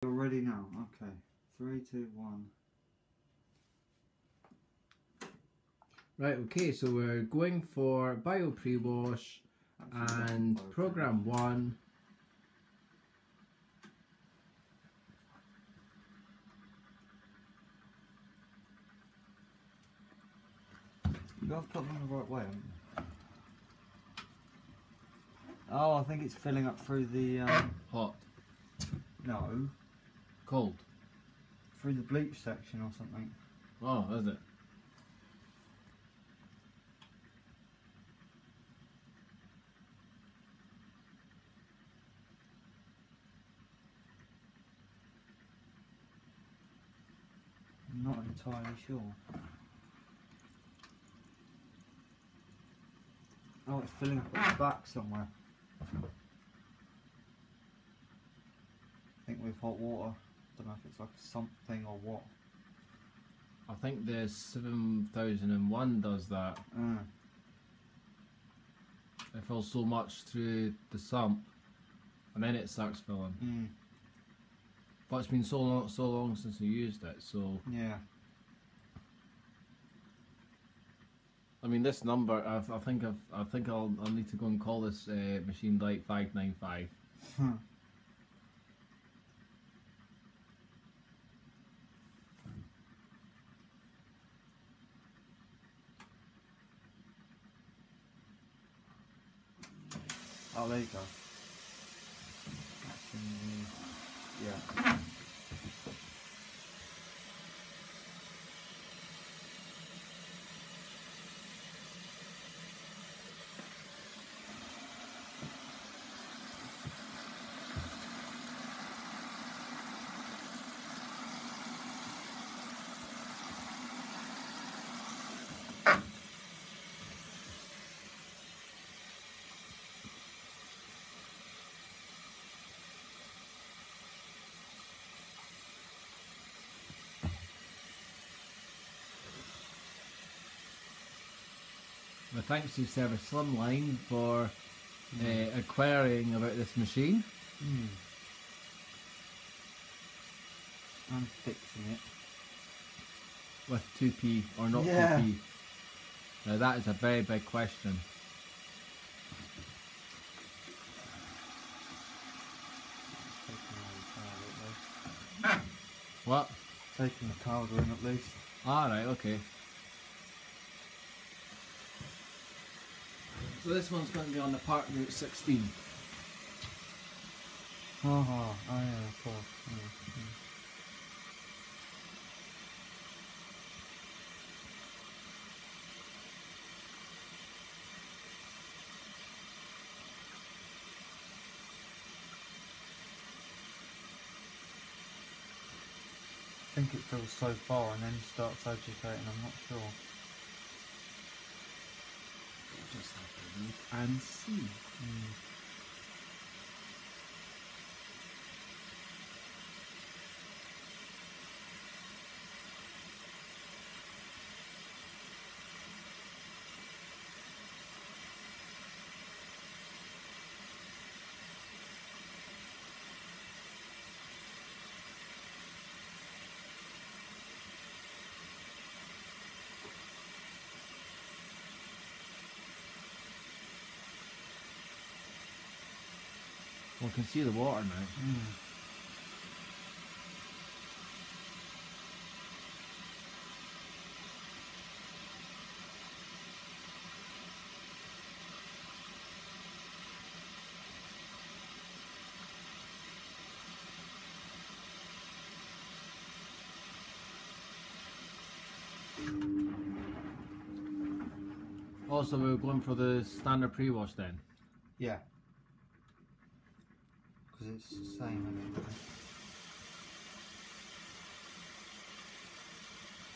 You're ready now. Okay. 3, 2, 1. Right, okay, so we're going for Bio Pre-Wash and Program 1. You got to put them the right way, haven't you? Oh, I think it's filling up through the... Hot. No. Cold. Through the bleach section or something. Oh, is it? I'm not entirely sure. Oh, it's filling up at the back somewhere. I think with hot water. Don't know if it's like something or what. I think the 7001 does that. It fills so much through the sump and then it starts filling. But it's been so long since we used it, so yeah. I mean, this number, I think I'll need to go and call this machine Light 595. Oh, there you go. That's in the, yeah. Well, thanks to Service Slimline for inquiring about this machine. I'm fixing it. With 2p or not 2p. Now that is a very big question. What? Taking the powder in at least. Alright, okay. So this one's going to be on the Park Route 16. Oh yeah, of course. I think it fills so far and then starts agitating, I'm not sure. Just have to look and see. Well, I can see the water now. Also, we're going for the standard pre-wash then? Yeah. Because it's the same, I mean.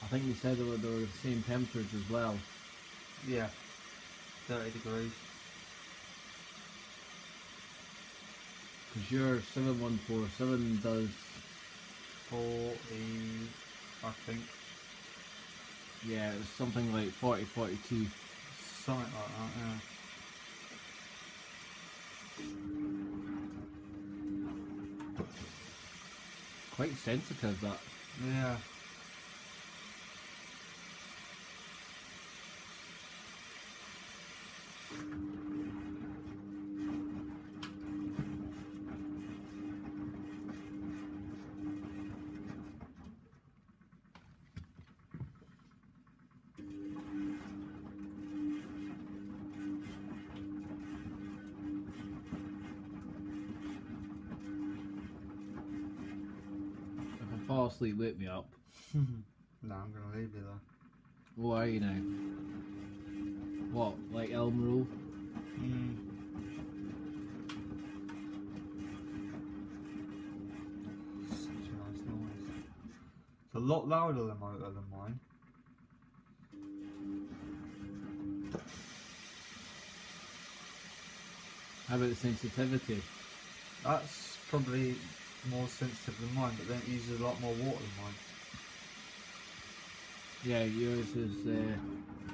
I think you said they were the same temperatures as well. Yeah. 30 degrees. Because your 7147 does 40, I think. Yeah, it was something like 40, 42. Something like that, yeah. quite sensitive, that. Yeah. If I fall asleep, wake me up. No, I'm gonna leave you there. What are you now? What, like Elm Rule? Such a nice noise. It's a lot louder than mine. How about the sensitivity? That's probably more sensitive than mine, but then it uses a lot more water than mine. Yeah, yours is.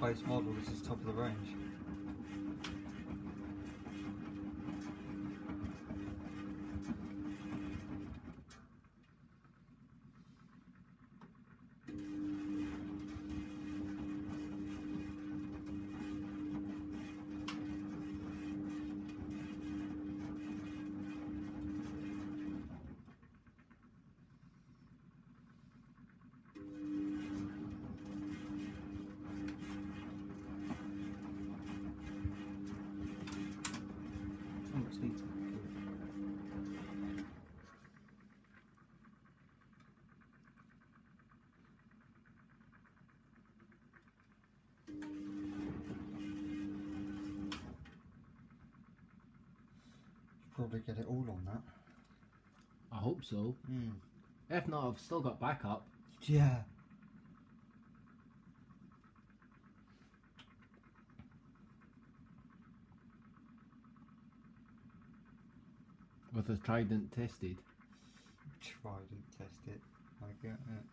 Base model, this is top of the range. Oh, it's heating. Probably get it all on that. I hope so. If not, I've still got backup. Yeah. With a Trident tested. Tried and test it. I get it.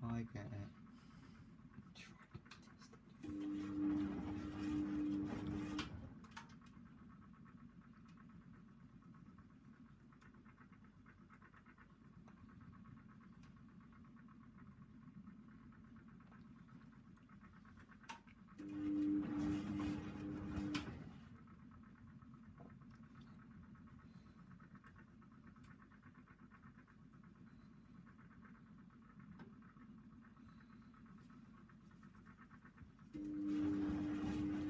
I get it. Tried and test it.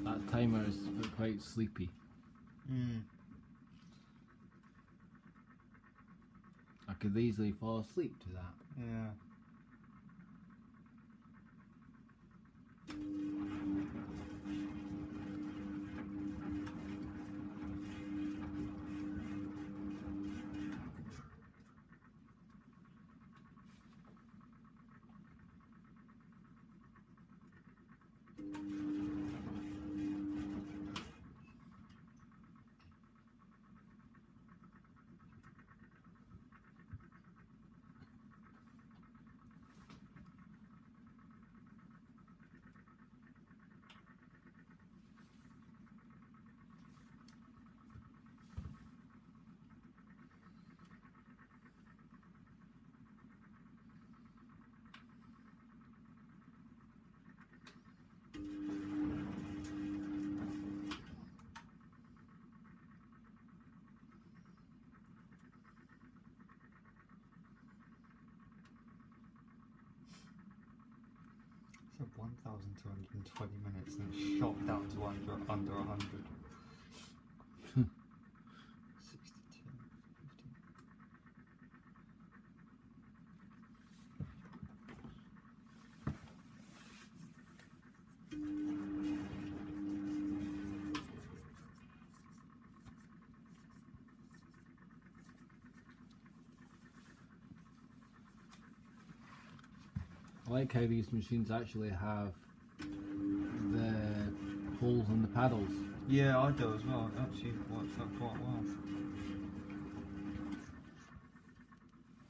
That timer is quite sleepy. I could easily fall asleep to that. Yeah. So 1,220 minutes and it's shot down to under 100. 62, 50. I like how these machines actually have the holes in the paddles. Yeah, I do as well. It actually works out quite well.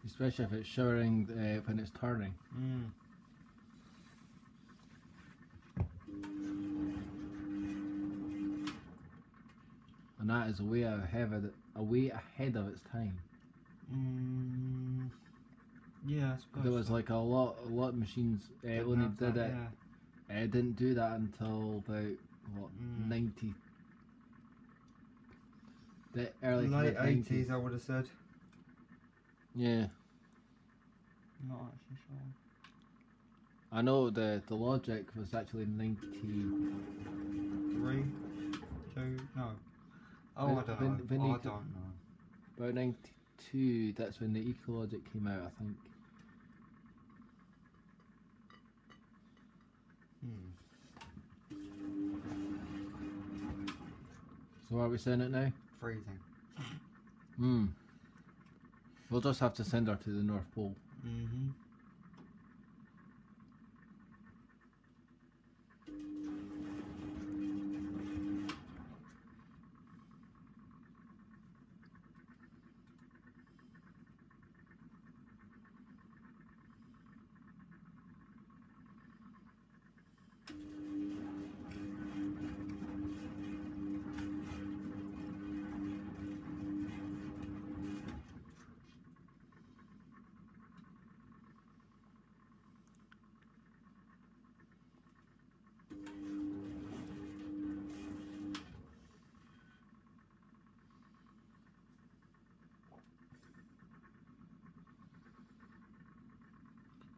Especially if it's showering when it's turning. And that is way ahead of its time. Yeah, I suppose There was so. like a lot of machines Didn't when have they did that, it. yeah. Didn't do that until about what 90, the early to Late mid 90s. 80s, I would have said. Yeah, Not actually sure. I know the Logic was actually 90. 3, 2, no. Oh, I don't know. When I you don't know. About 92. That's when the Ecologic came out, I think. So are we saying it now? Freezing. We'll just have to send her to the North Pole.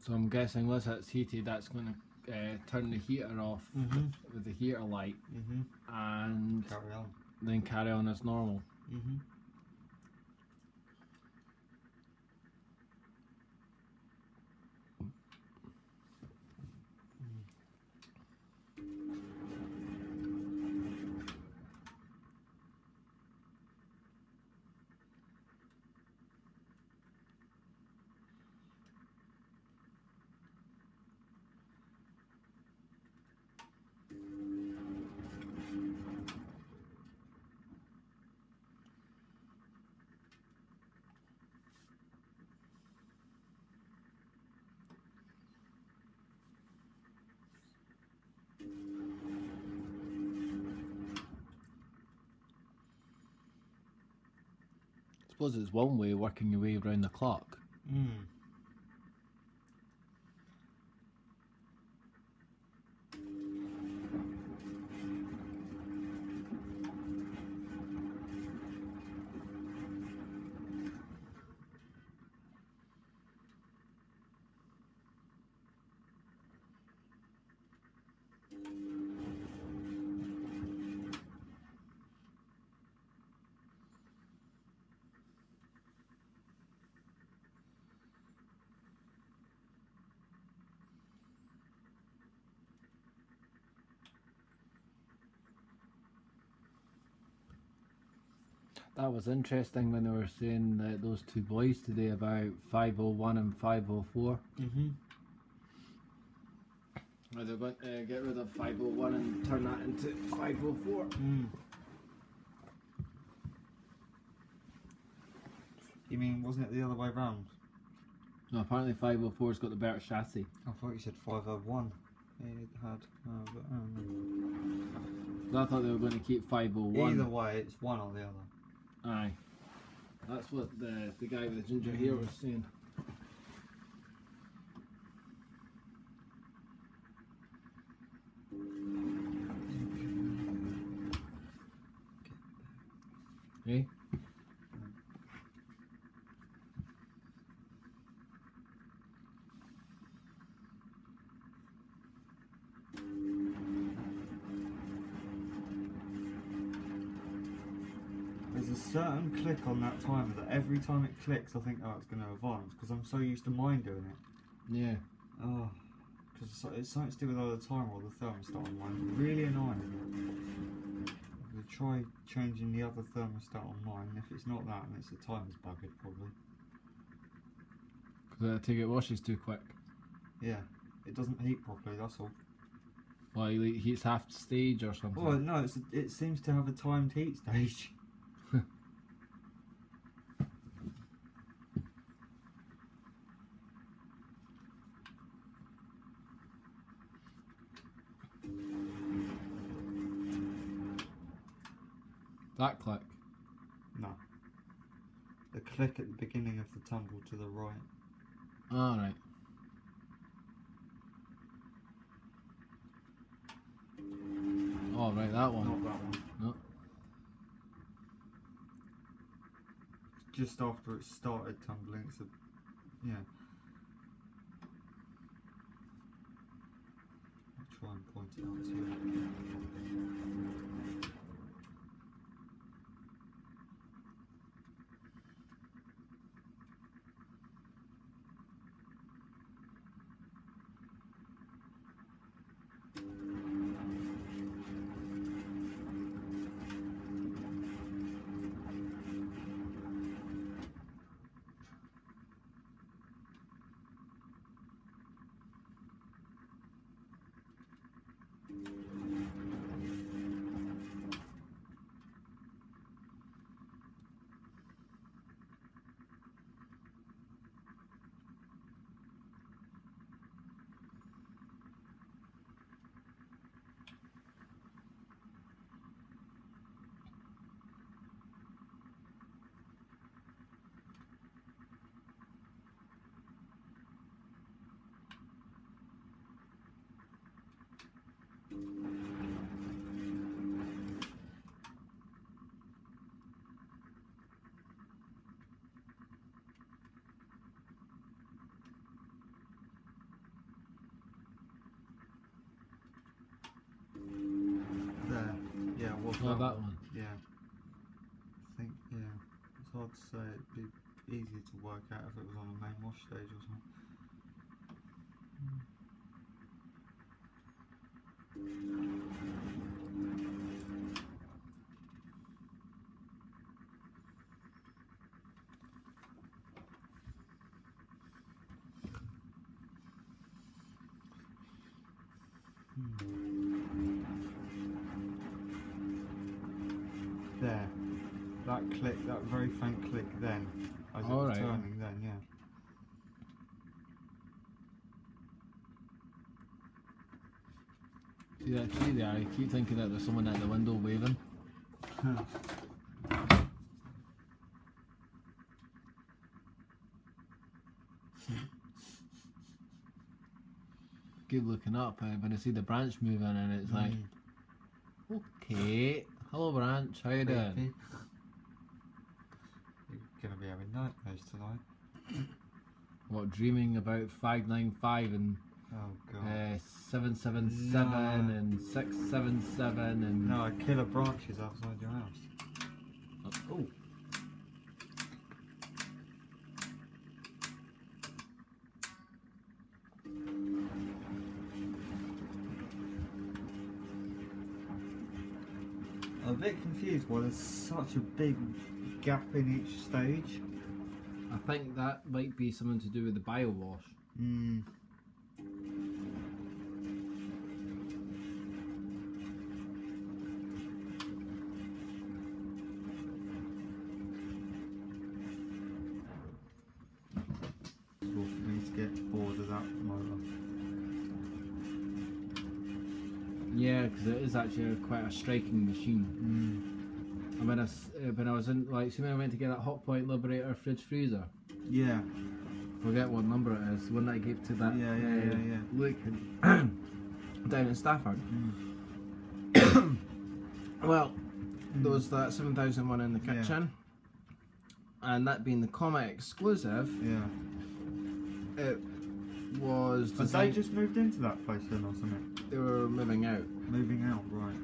So I'm guessing once that's heated, that's going to turn the heater off with the heater light, and Carry on. then carry on as normal. I suppose it's one way working your way around the clock. That was interesting when they were saying that those two boys today about 501 and 504. Are they going to get rid of 501 and turn that into 504? You mean, wasn't it the other way round? No, apparently 504's got the better chassis. I thought you said 501. It had. I thought they were going to keep 501. Either way, it's one or the other. Aye. That's what the guy with the ginger hair was saying. Hey? There's a certain click on that timer that every time it clicks I think, oh, it's going to advance, because I'm so used to mine doing it. Yeah. Oh, because it's something to do with either the timer or the thermostat on mine. Really annoying. We'll try changing the other thermostat on mine, and if it's not that, then it's the timer's buggered probably. Because I take it washes too quick. Yeah, it doesn't heat properly, that's all. Well, he heats half the stage or something. Well, no, it seems to have a timed heat stage. That click. No. The click at the beginning of the tumble to the right. Alright. Oh, right, that one. Not that one. No. Just after it started tumbling, it's a, yeah. I'll try and point it out to you. There. Yeah, what's Oh, that one. Yeah. I think, yeah. It's hard to say. It'd be easy to work out if it was on a main wash stage or something. There. That click, that very faint click then, as it was Alright. turning then, yeah. See that tree there? I keep thinking that there's someone at the window waving. Keep looking up when I see the branch moving and it's like, okay, hello branch, how you doing? You're gonna be having nightmares tonight. What, dreaming about 595 and Oh god. 777 No. and 677 and... No, killer branches outside your house. Oh. I'm a bit confused why there's such a big gap in each stage. I think that might be something to do with the bio wash. Possible for me to get bored of that motor. Yeah, because it is actually quite a striking machine. And when I was in, like, see when I went to get that Hot Point Liberator fridge freezer, Yeah. forget what number it is, the one that I gave to that Yeah. Luke down in Stafford. Well, there was that 7001 in the kitchen, and that being the Comet exclusive, Yeah. it was Had they designed. just moved into that place then or something? They were moving out. Moving out, right.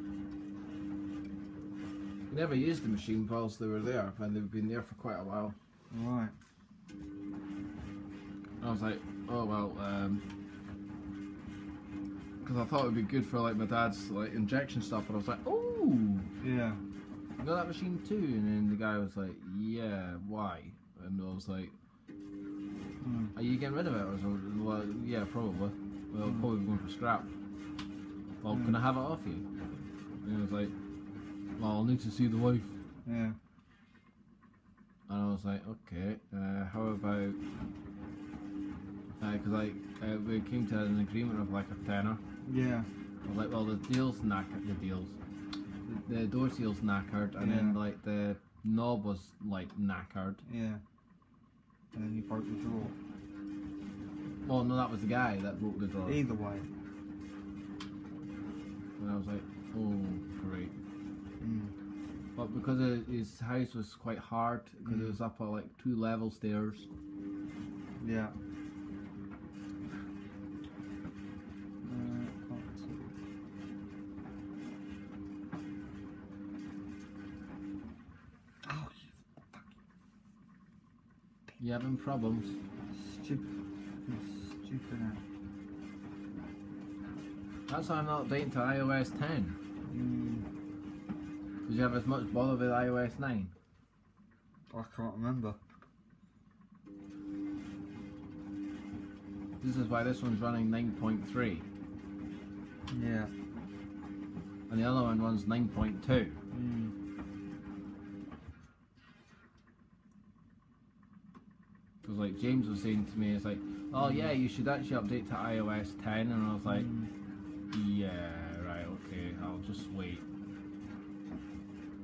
We never used the machine whilst they were there, and they've been there for quite a while. Right. I was like, oh well, because I thought it would be good for like my dad's like injection stuff, and I was like, oh, Yeah. you got that machine too? And then the guy was like, yeah, why? And I was like, are you getting rid of it? Or something? Well, yeah, probably. Well, probably going for scrap. Well, can I have it off you? And he was like, well, I'll need to see the wife. Yeah. And I was like, okay, how about, because we came to an agreement of like a tenner. Yeah. I was like, well, the door seal's knackered, and then like the knob was like knackered. Yeah. And then you broke the drawer. Well, no, that was the guy that broke the drawer. Either way. And I was like, oh, great. Mm. But because his house was quite hard, because it was up like 2 level stairs. Yeah. Oh, You having problems? stupid now. That's why I'm not updating to iOS 10. Mm. Did you have as much bother with iOS 9? I can't remember. This is why this one's running 9.3. Yeah. And the other one runs 9.2. Mm. Because like James was saying to me, it's like, oh yeah, you should actually update to iOS 10. And I was like, yeah, right, okay, I'll just wait.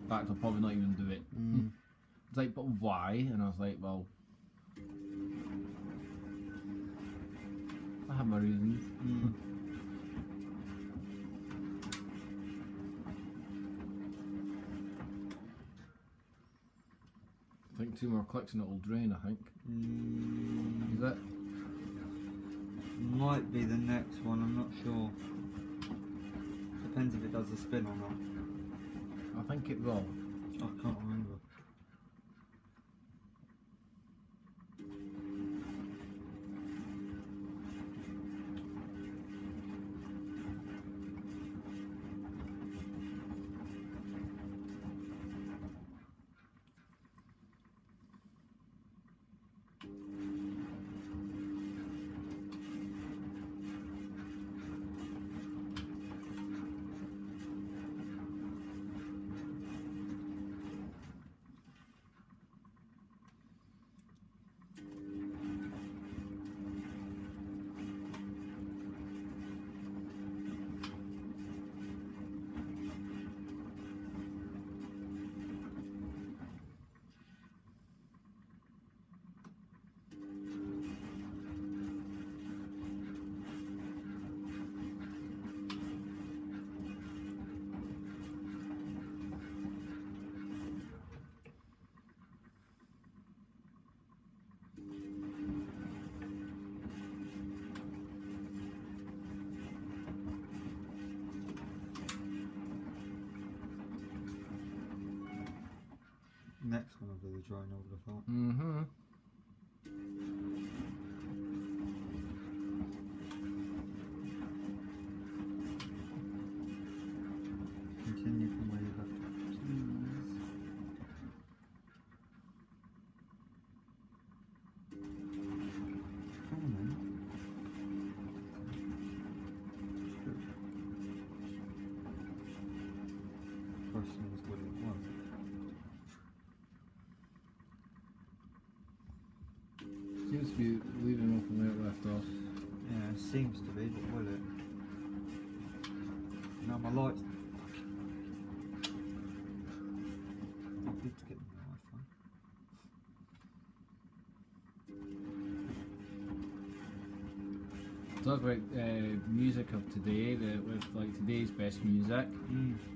In fact, I'll probably not even do it. Mm. It's like, but why? And I was like, well, I have my reasons. Mm. I think 2 more clicks and it will drain, I think. Mm. Is it? Might be the next one, I'm not sure. Depends if it does a spin or not. I think it will. I can't remember. Next one will be the drawing, I would have thought. Mm-hmm. Continue from where you left off, please. Come on then. Good. Question was what it was. Seems to be leaving off from where it left off. Yeah, it seems to be, but will it? Now my lights. I need to get my Wi-Fi. Talk about music of today, with like today's best music.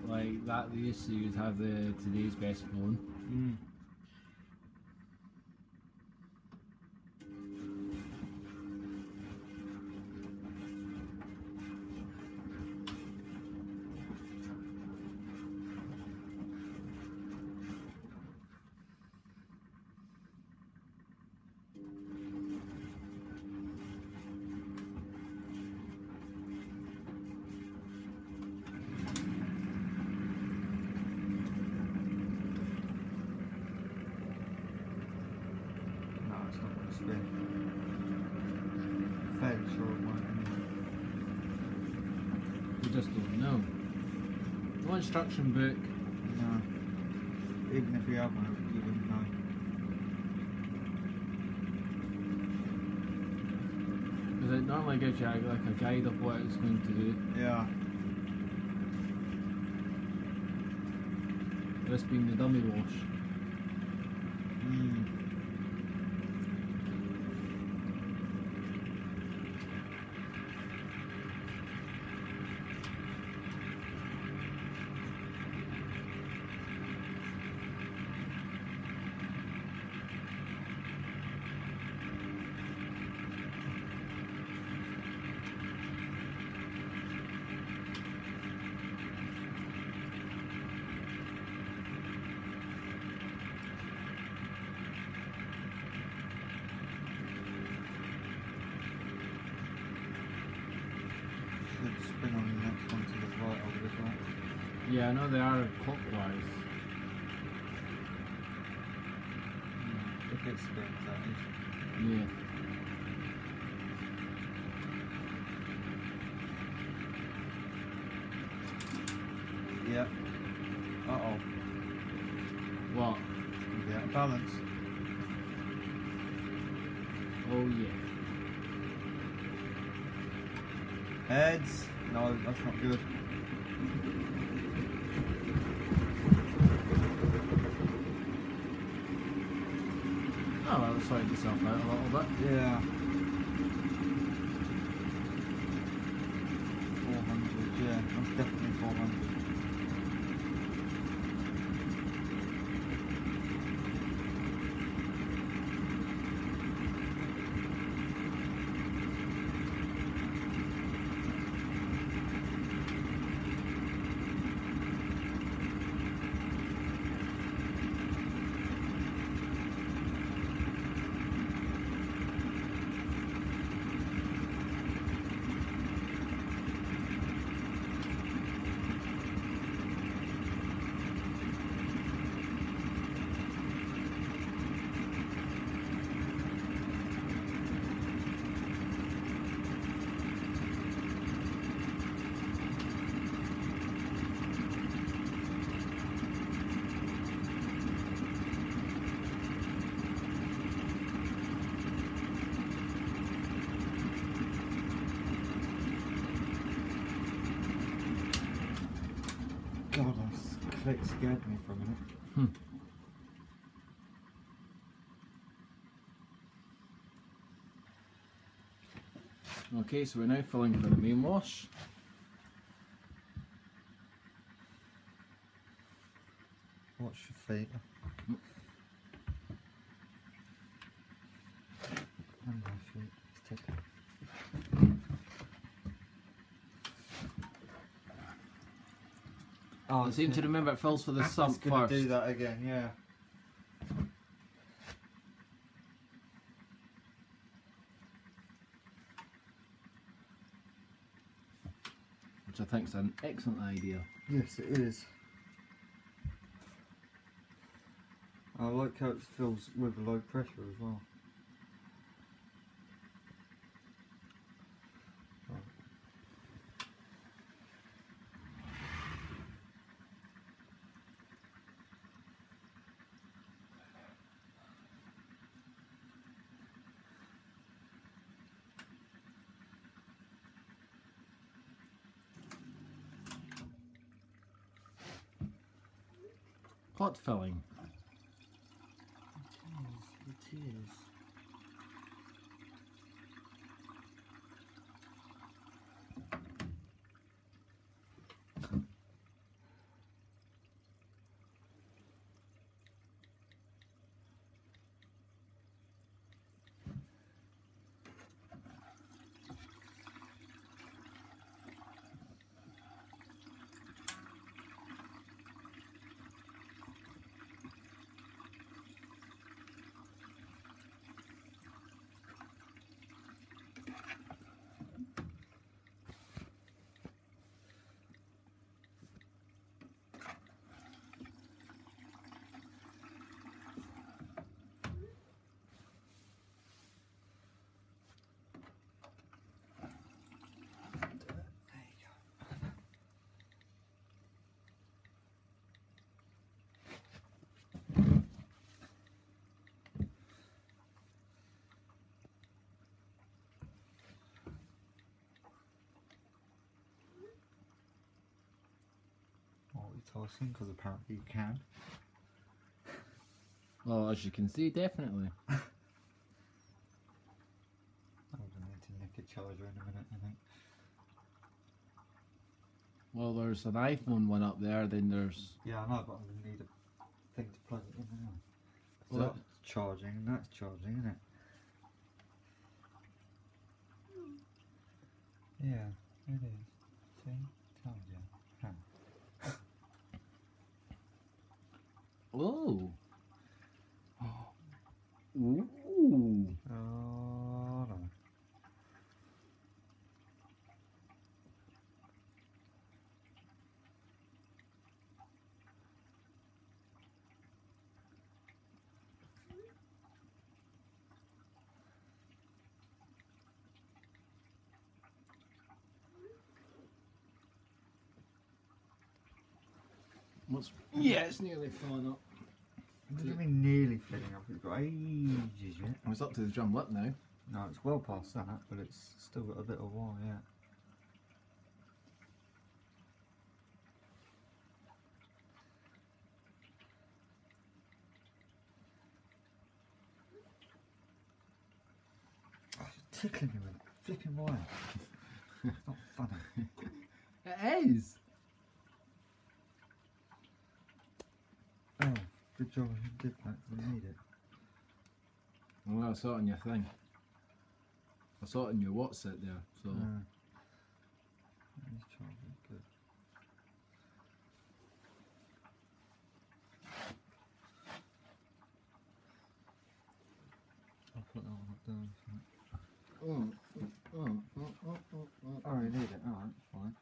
Like that, they used to have the today's best phone. No, it's not going to spin. Fairly sure it won't anyway. We just don't know. No instruction book. No. Even if we have one, you wouldn't know. Because it normally gives you like a guide of what it's going to do. Yeah. This being the dummy wash. spin on the next one to the right, I would have thought. Yeah, I know they are clockwise. If it spins, that is. Yeah. Yeah. Uh-oh. What? Be out of balance. Oh yeah. Heads. No, that's not good. Oh, well, that sorted itself out a little bit. Yeah. 400, yeah. That's definitely 400. God, that click scared me for a minute. Okay, so we're now filling for the main wash. Watch your feet. And my feet. Let's take it. Oh, I seem to remember it fills for the sump it's gonna first. do that again, yeah. Which I think is an excellent idea. Yes, it is. I like how it fills with low pressure as well. Hot filling. It is. Multitasking, because apparently you can. Well, as you can see, definitely. I'm going to need to nick a charger in a minute, I think. Well, there's an iPhone one up there, then there's... Yeah, I know, but I'm going to need a thing to plug it in now. So Well, that's charging, and that's charging, isn't it? Yeah, it is. See? Told you. Huh. Oh. Ooh. Oh, no. Yeah, it's nearly filling up. What do you mean nearly filling up? It's got ages yet. It's up to the drum lip now. No, it's well past that, but it's still got a bit of a while yet. Oh, it's tickling me with flipping wire. It's not funny. It is. Oh, good job you did that, because I need it. Well, I saw it on your thing. I saw it in your WhatsApp there, so... This charge is good. I'll put that one up down. Oh, you need it. Alright, fine.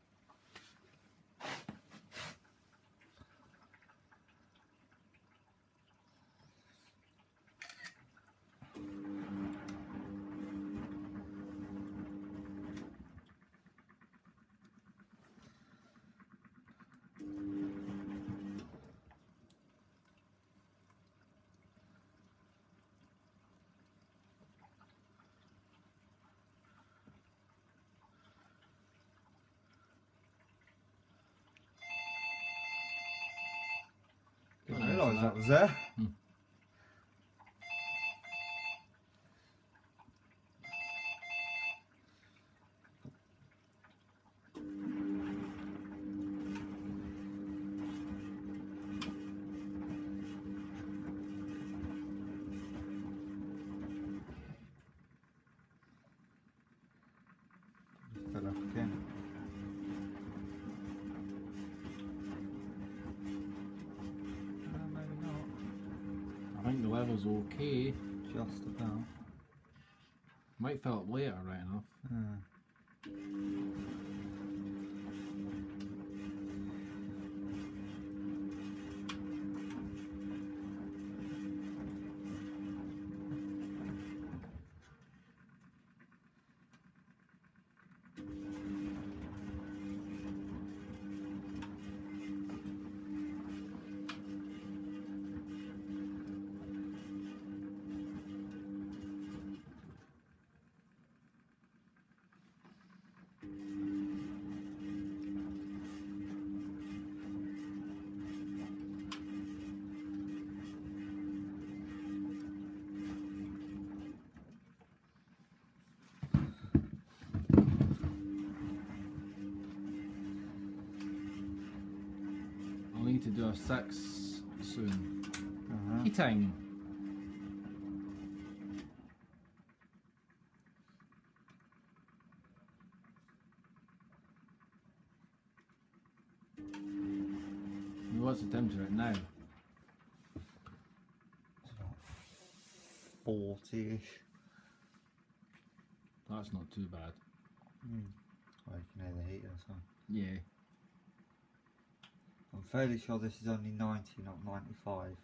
Didn't realise that was there. Just fell off again. Maybe not. I think the level's okay. Just about. Might fill up later, right enough. I'll need to do a 6 soon. Heating. What's the temperature right now? It's about 40-ish. That's not too bad. Well, you can hear the heater, so. Yeah. I'm fairly sure this is only 90, not 95.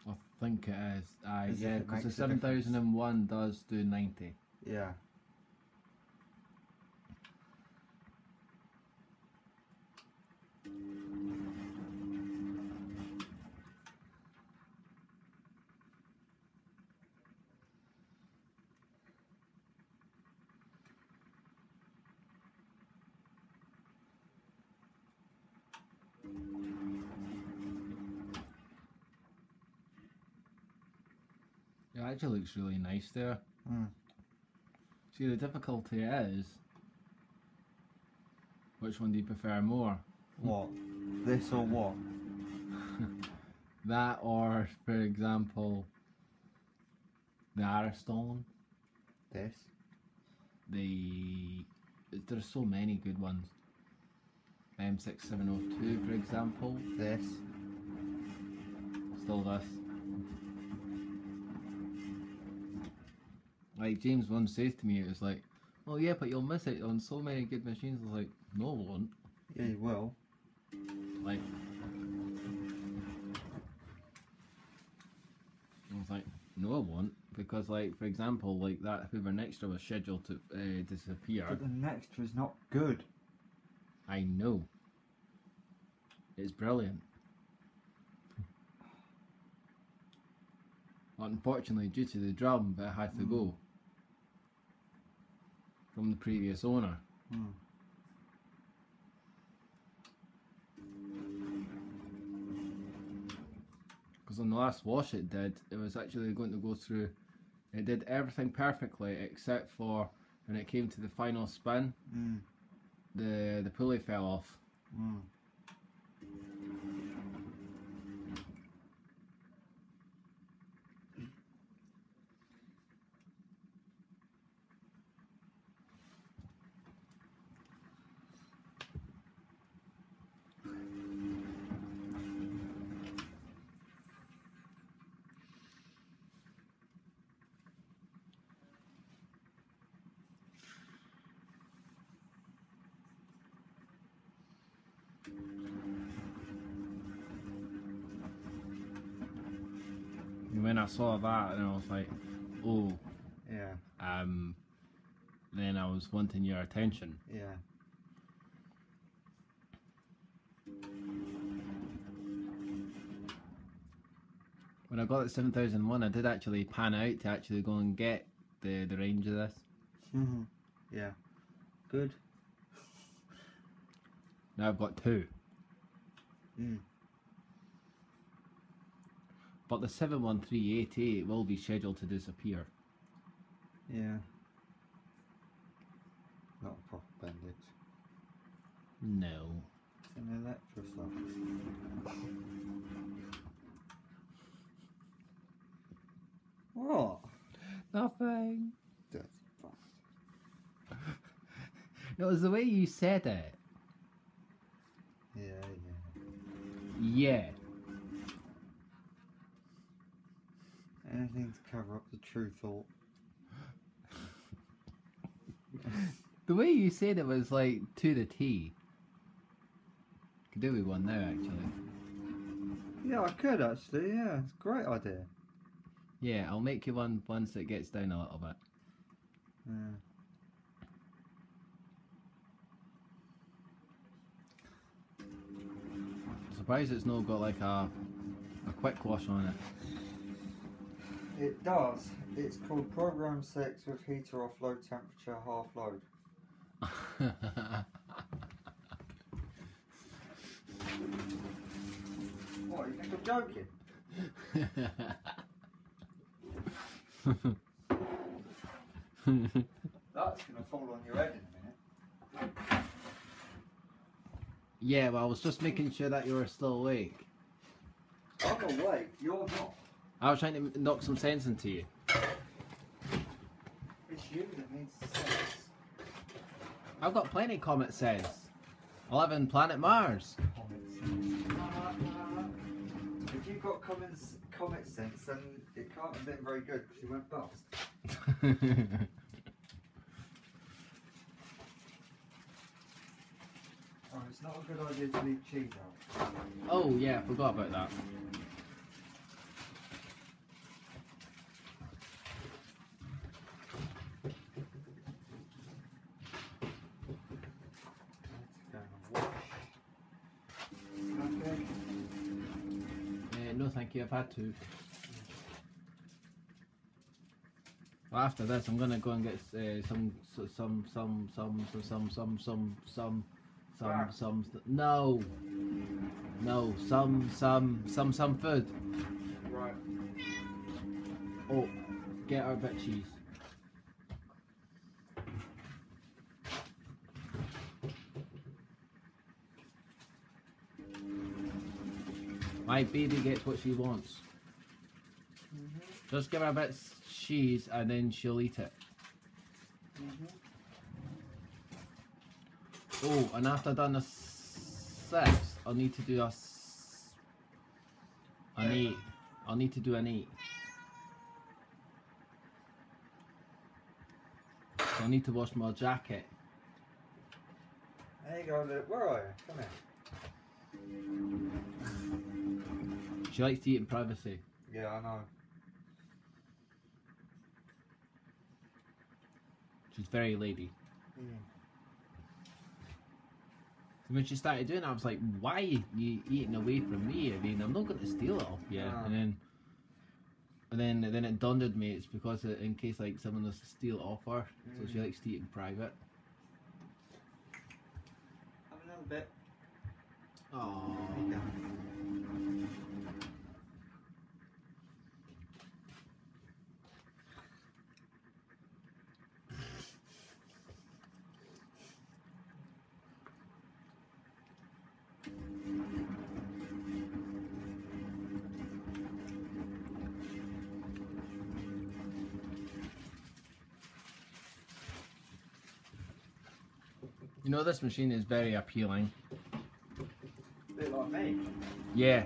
I think it is. As if Yeah, it because the makes a difference. 7001 does do 90. Yeah. It actually looks really nice there. See, the difficulty is, which one do you prefer more? What? This or what? That or, for example, the Ariston. This? There's so many good ones. M6702, for example. This? Still this. Like James once says to me, it was like, "Oh yeah, but you'll miss it on so many good machines." I was like, "No, I won't." Yeah, you will. Like, I was like, "No, I won't," because, like, for example, like that Hoover Nextra was scheduled to disappear. But the Nextra is not good. I know. It's brilliant. Unfortunately, due to the drum, it had to go from the previous owner. Because on the last wash it was actually going to go through. It did everything perfectly except for when it came to the final spin, the pulley fell off. And when I saw that, and I was like, oh, Yeah. then I was wanting your attention. Yeah. When I got the 7001, I did actually pan out to actually go and get the range of this. Yeah. Good. Now I've got two. But the 71388 will be scheduled to disappear. Yeah. Not a proper Bendix. No. It's an electroslux. What? Nothing. Dirty bastard. No, it was the way you said it. Yeah. Yeah. Anything to cover up the true thought. The way you said it was like to the T. Could do with one now, actually. Yeah, I could actually. Yeah, it's a great idea. Yeah, I'll make you one once it gets down a little bit. Yeah. Surprised it's not got like a quick wash on it. It does. It's called Program 6 with heater off, low temperature, half load. What, you think I'm joking? That's going to fall on your head in a minute. Yeah, well, I was just making sure that you were still awake. I'm awake, you're not. I was trying to knock some sense into you. It's you that needs sense. I've got plenty of common sense. I live in planet Mars. If you've got comet sense, then it can't have been very good because you went bust. Oh, it's not a good idea to leave cheese out. Oh yeah, I forgot about that. No thank you, I've had to. Well, after this I'm gonna go and get some food. Right. Oh, get our bit cheese. My baby gets what she wants. Just give her a bit of cheese and then she'll eat it. Oh, and after I've done the 6, I'll need to do an 8. I'll need to do an 8. So I need to wash my jacket. There you go, look. Where are you? Come here. She likes to eat in privacy. Yeah, I know. She's very lady. So when she started doing it, I was like, why are you eating away from me? I mean, I'm not going to steal it off you. And then And then it dawned on me it's because in case like someone was to steal it off her, so she likes to eat in private. Have another bit. Oh. You know, this machine is very appealing. A bit like me. Yeah.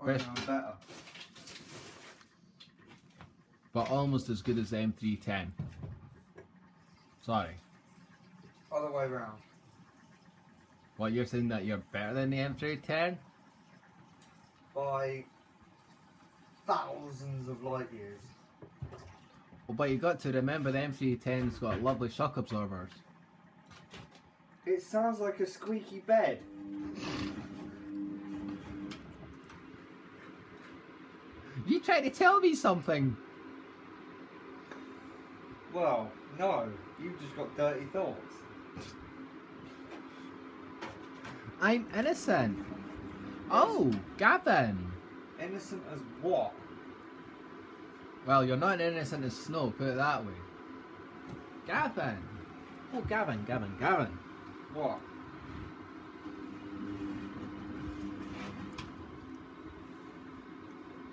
I think I'm better. But almost as good as the M310. Sorry. Other way round. What, you're saying that you're better than the M310? By thousands of light years. Well, but you got to remember the M310's got lovely shock absorbers. It sounds like a squeaky bed. You trying to tell me something? Well, no. You've just got dirty thoughts. I'm innocent. Oh, Gavin. Innocent as what? Well, you're not innocent as snow, put it that way. Gavin. Oh, Gavin. What?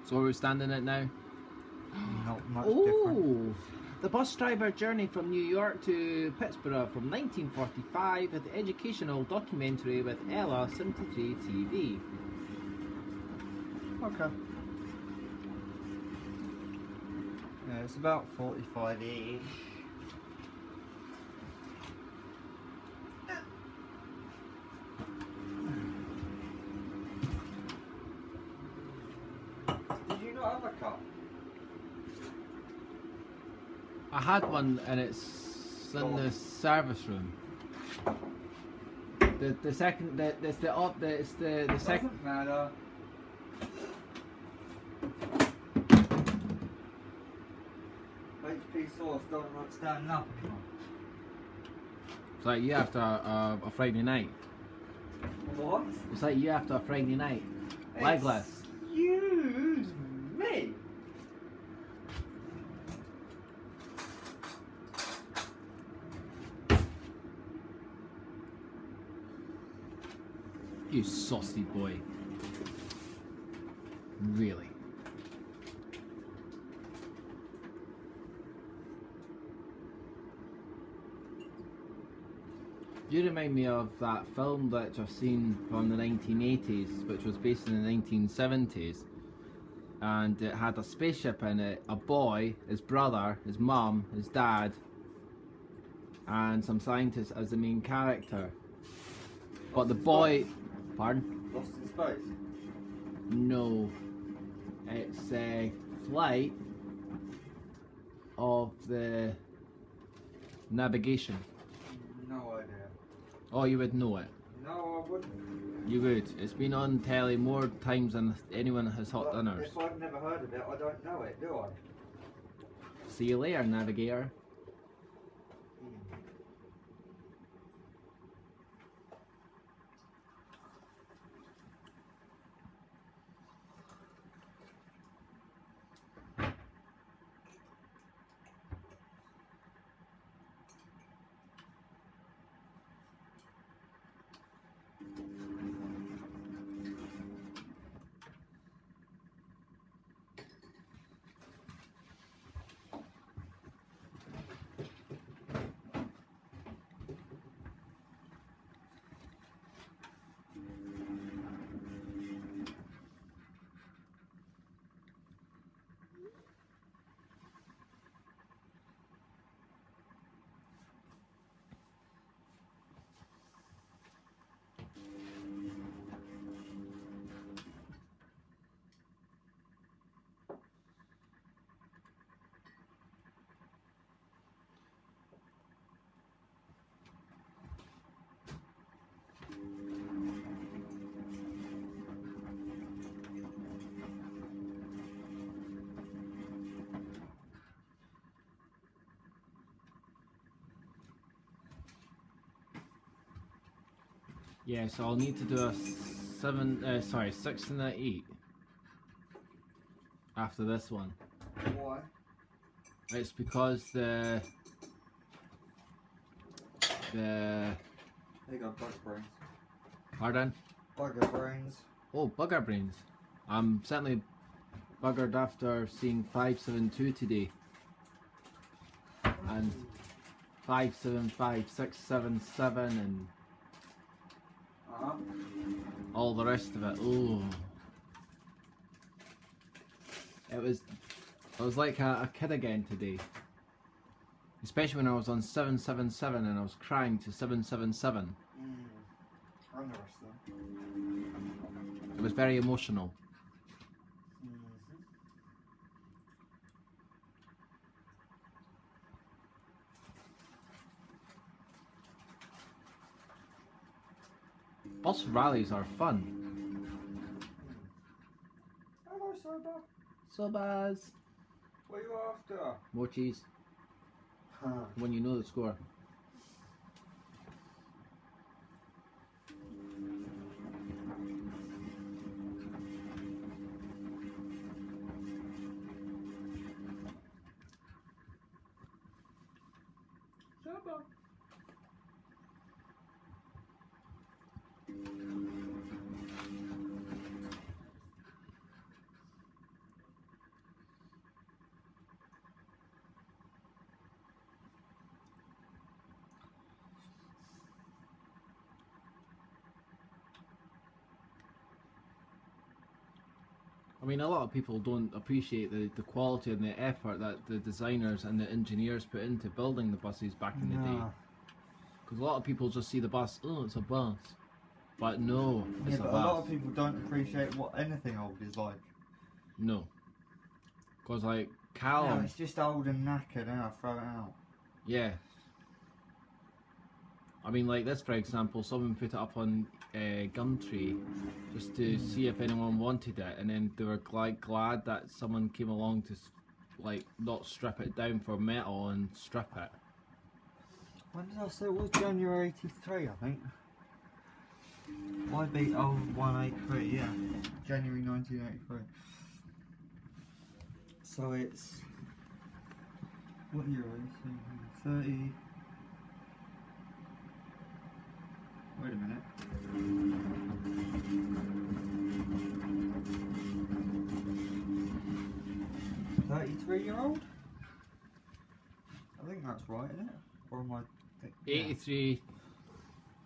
So where are we standing at now? Not much different. Oh, the bus driver journey from New York to Pittsburgh from 1945 with the educational documentary with Ella 73 TV. Okay. Yeah, it's about 45-ish. Did you not have a cup? I had one and it's in the service room. The second it's the second. Doesn't matter. HP sauce doesn't like standing up anymore. It's like you after a Friday night. What? It's like you after a Friday night. Legless. Excuse me. You saucy boy. Really. You remind me of that film that I've seen from the 1980s, which was based in the 1970s. And it had a spaceship in it, a boy, his brother, his mum, his dad, and some scientists as the main character. But the boy... Pardon? Lost in space? No. It's a flight of the navigation. No idea. Oh, you would know it. No, I wouldn't. You would. It's been on telly more times than anyone has hot But dinners. if I've never heard of it, I don't know it, do I? See you later, navigator. Yeah, so I'll need to do a 6 and a 8 after this one. Why? It's because the There you go, bug brains. pardon? Bugger brains. Oh, bugger brains. I'm certainly buggered after seeing 572 today. And 575, 677 and all the rest of it. Oh. I was like a kid again today. Especially when I was on 777 and I was crying to 777. It was very emotional. Bus rallies are fun. Hello, Soba. Sobas. What are you after? More cheese. When you know the score. Soba. I mean, a lot of people don't appreciate the quality and the effort that the designers and the engineers put into building the buses back in the day. Because a lot of people just see the bus, oh, it's a bus. But no, it's a bus. A lot of people don't appreciate what anything old is like. No. Because, like, Callum... Yeah, it's just old and knackered, and I throw it out. Yeah. I mean, like this, for example, someone put it up on Gumtree just to see if anyone wanted it, and then they were glad that someone came along to, like, not strip it down for metal and strip it. When did I say it was? January 83, I think. YB 0183, yeah. January 1983. So it's... What year are you? 30... Wait a minute. 33-year-old? I think that's right, isn't it? Or am I... 83.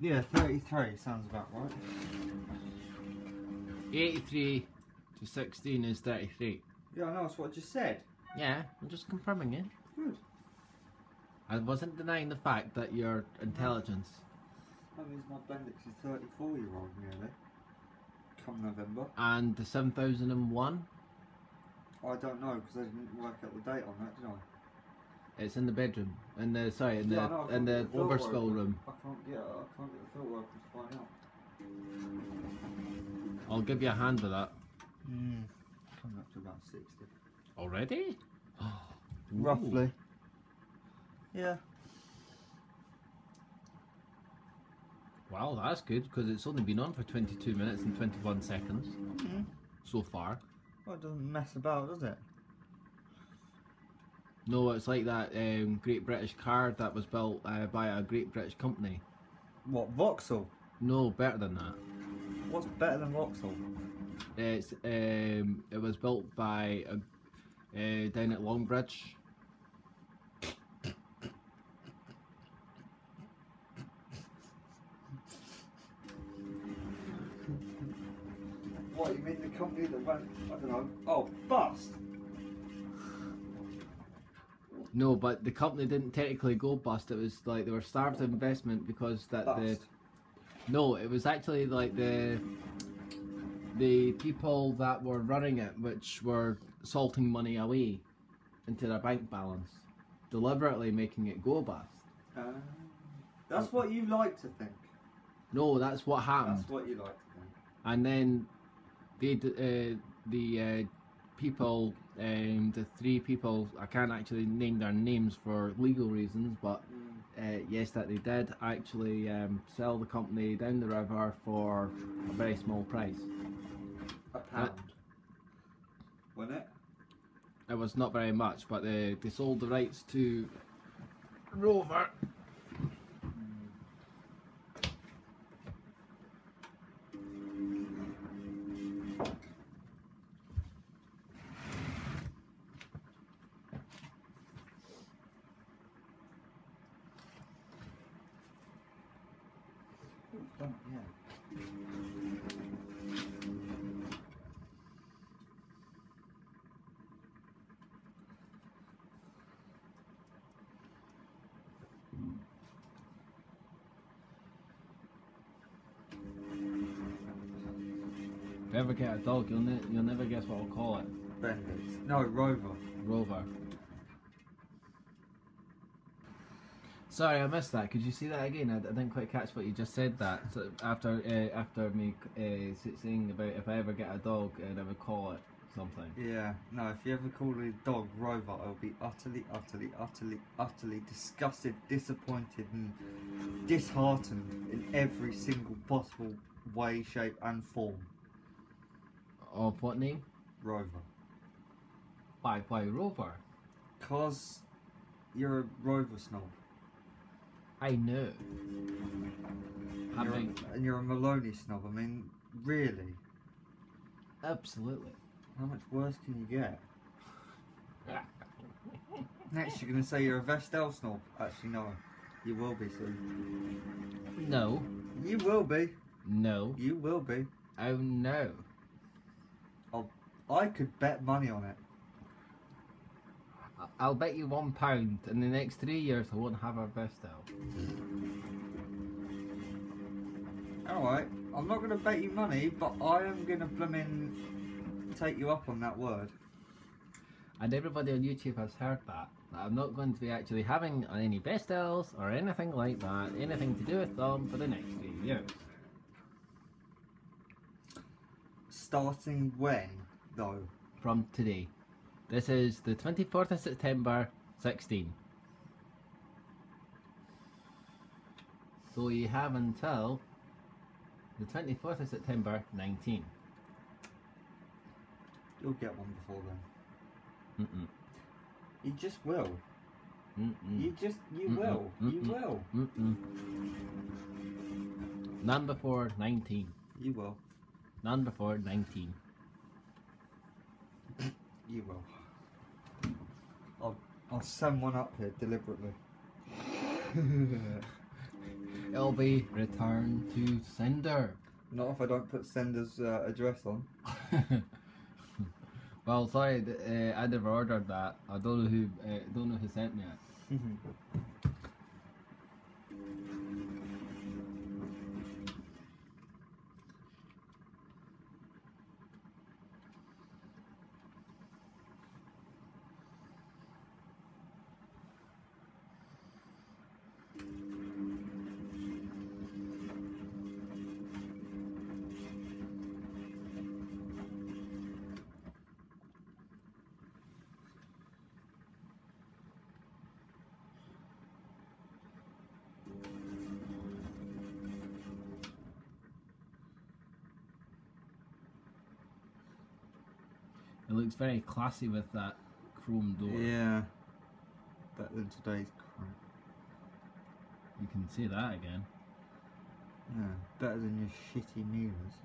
Yeah, 33 sounds about right. 83 to 16 is 33. Yeah, I know, that's what I just said. Yeah, I'm just confirming it. Good. I wasn't denying the fact that your intelligence... That means my Bendix is 34-year-old nearly. Come November. And the 7001? I don't know, because I didn't work out the date on that, did I? It's in the bedroom. In the overspill room. I can't get the filter open to find out. I'll give you a hand with that. Coming up to about 60. Already? Roughly. Yeah. Wow, that's good, because it's only been on for 22 minutes and 21 seconds so far. Well, it doesn't mess about, does it? No, it's like that Great British car that was built by a Great British company. What, Vauxhall? No, better than that. What's better than Vauxhall? It's it was built by down at Longbridge. What, you mean the company that went, I don't know, oh, bust? No, but the company didn't technically go bust. It was like they were starved of investment because that Bust. No, it was actually like the people that were running it, which were salting money away into their bank balance, deliberately making it go bust. That's what you like to think. No, that's what happened. That's what you like to think. And then the people, the three people, I can't actually name their names for legal reasons, but yes, that they did actually sell the company down the river for a very small price. £1. Wasn't it? It was not very much, but they sold the rights to Rover. If you ever get a dog, you'll never guess what I'll call it. Bendix. No, Rover. Rover. Sorry, I missed that. Could you see that again? I didn't quite catch what you just said. That so after me saying about if I ever get a dog, I would call it something. Yeah. No, if you ever call a dog Rover, I'll be utterly disgusted, disappointed, and disheartened in every single possible way, shape, and form. Of what name? Rover. Why Rover? Cause you're a Rover snob. I know. And you're a Maloney snob. I mean, really? Absolutely. How much worse can you get? Next, you're going to say you're a Vestel snob. Actually, no. You will be soon. No. You will be. No. You will be. Oh no. I could bet money on it. I'll bet you £1 in the next 3 years I won't have a Vestel. Alright, I'm not going to bet you money, but I am going to blooming take you up on that word. And everybody on YouTube has heard that I'm not going to be actually having any Vestels or anything like that, anything to do with them for the next 3 years. Starting when, though? From today. This is the 24th of September, 16. So you have until the 24th of September, 19. You'll get one before then. Mm-mm. You just will. Mm-mm. You will. You will. Mm-mm. None before 19. You will. None before 19. You will. I'll send one up here deliberately. It'll be returned to sender. Not if I don't put sender's address on. Well, sorry, I never ordered that. I don't know who sent me it. It looks very classy with that chrome door. Yeah. Better than today's crap. You can see that again. Yeah. Better than your shitty Milas.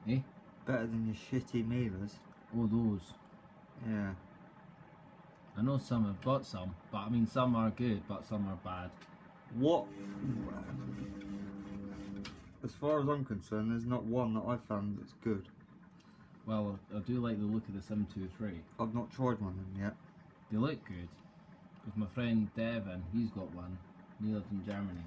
Eh? Better than your shitty Milas. Oh, those. Yeah. I know some have got some, but I mean some are good, but some are bad. What? As far as I'm concerned, there's not one that I've found that's good. Well, I do like the look of the 723. I've not tried one of them yet. They look good. Because my friend Devin, he's got one. He lives in Germany.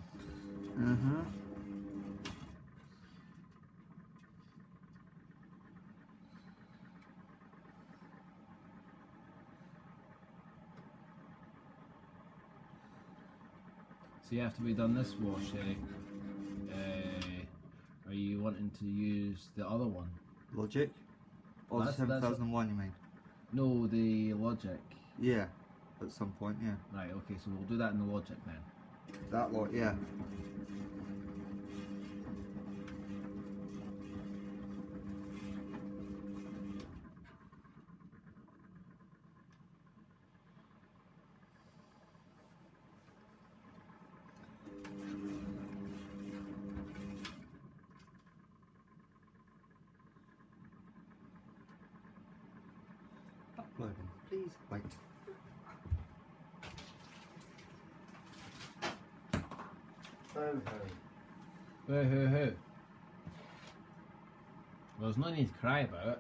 So you have to be done this wash, are you wanting to use the other one? Logic? Or the 7001 you mean? No, the Logic. Yeah, at some point, yeah. Right, okay, so we'll do that in the Logic then. That lot, yeah. Uploading, please wait. Ho ho. Well, there's no need to cry about it.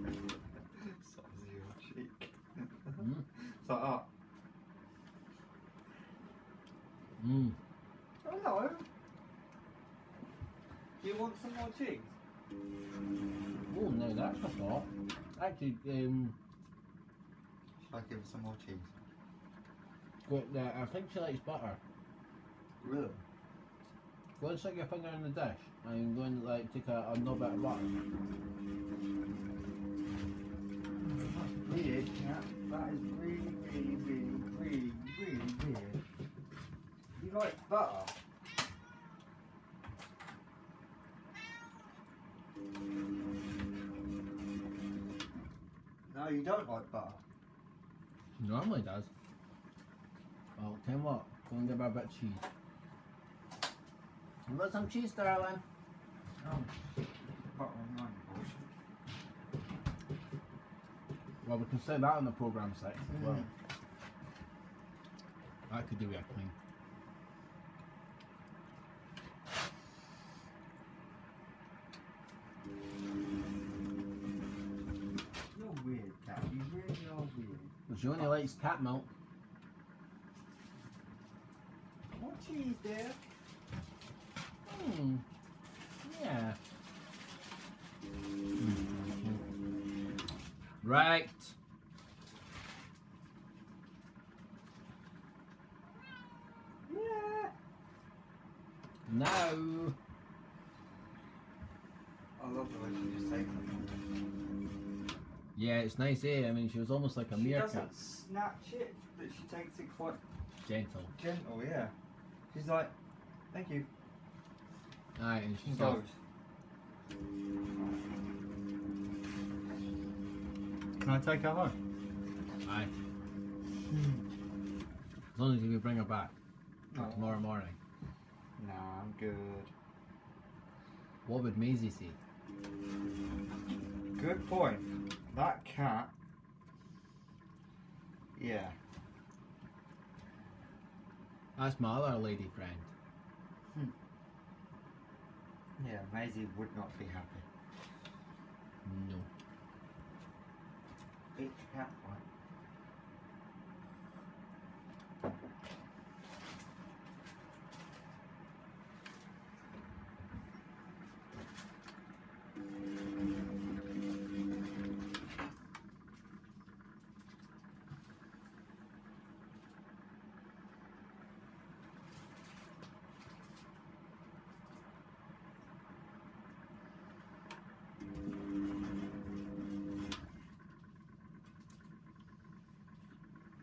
Size your cheek. It's like that. Hello. Do you want some more cheese? Oh no, that's a thought. Actually, Should I give her some more cheese? I think she likes butter. Really? Go and stick your finger in the dish and go and like take a knob out of butter. That's weird, yeah. That is really weird. You like butter? No, you don't like butter. Normally does. Well, tell you what, go and give her a bit of cheese. You want some cheese, darling? Oh, butter on mine. Well, we can say that on the programme section as well. That could do with a clean. You're weird, cat. You really are weird. But she only likes cat milk. More cheese, dear. Yeah. Right. Yeah. Now. I love the way she just takes it. Yeah, it's nice, eh? I mean, she was almost like a She meerkat. doesn't snatch it, but she takes it quite Gentle. gentle, yeah. She's like, thank you. Aye, and She she's goes. off. Can I take her home? Aye. As long as you bring her back No. tomorrow morning. Nah, I'm good. What would Maisie say? Good point. That cat. Yeah. That's my other lady friend. Yeah, Maisie would not be happy. No. Each cat fight.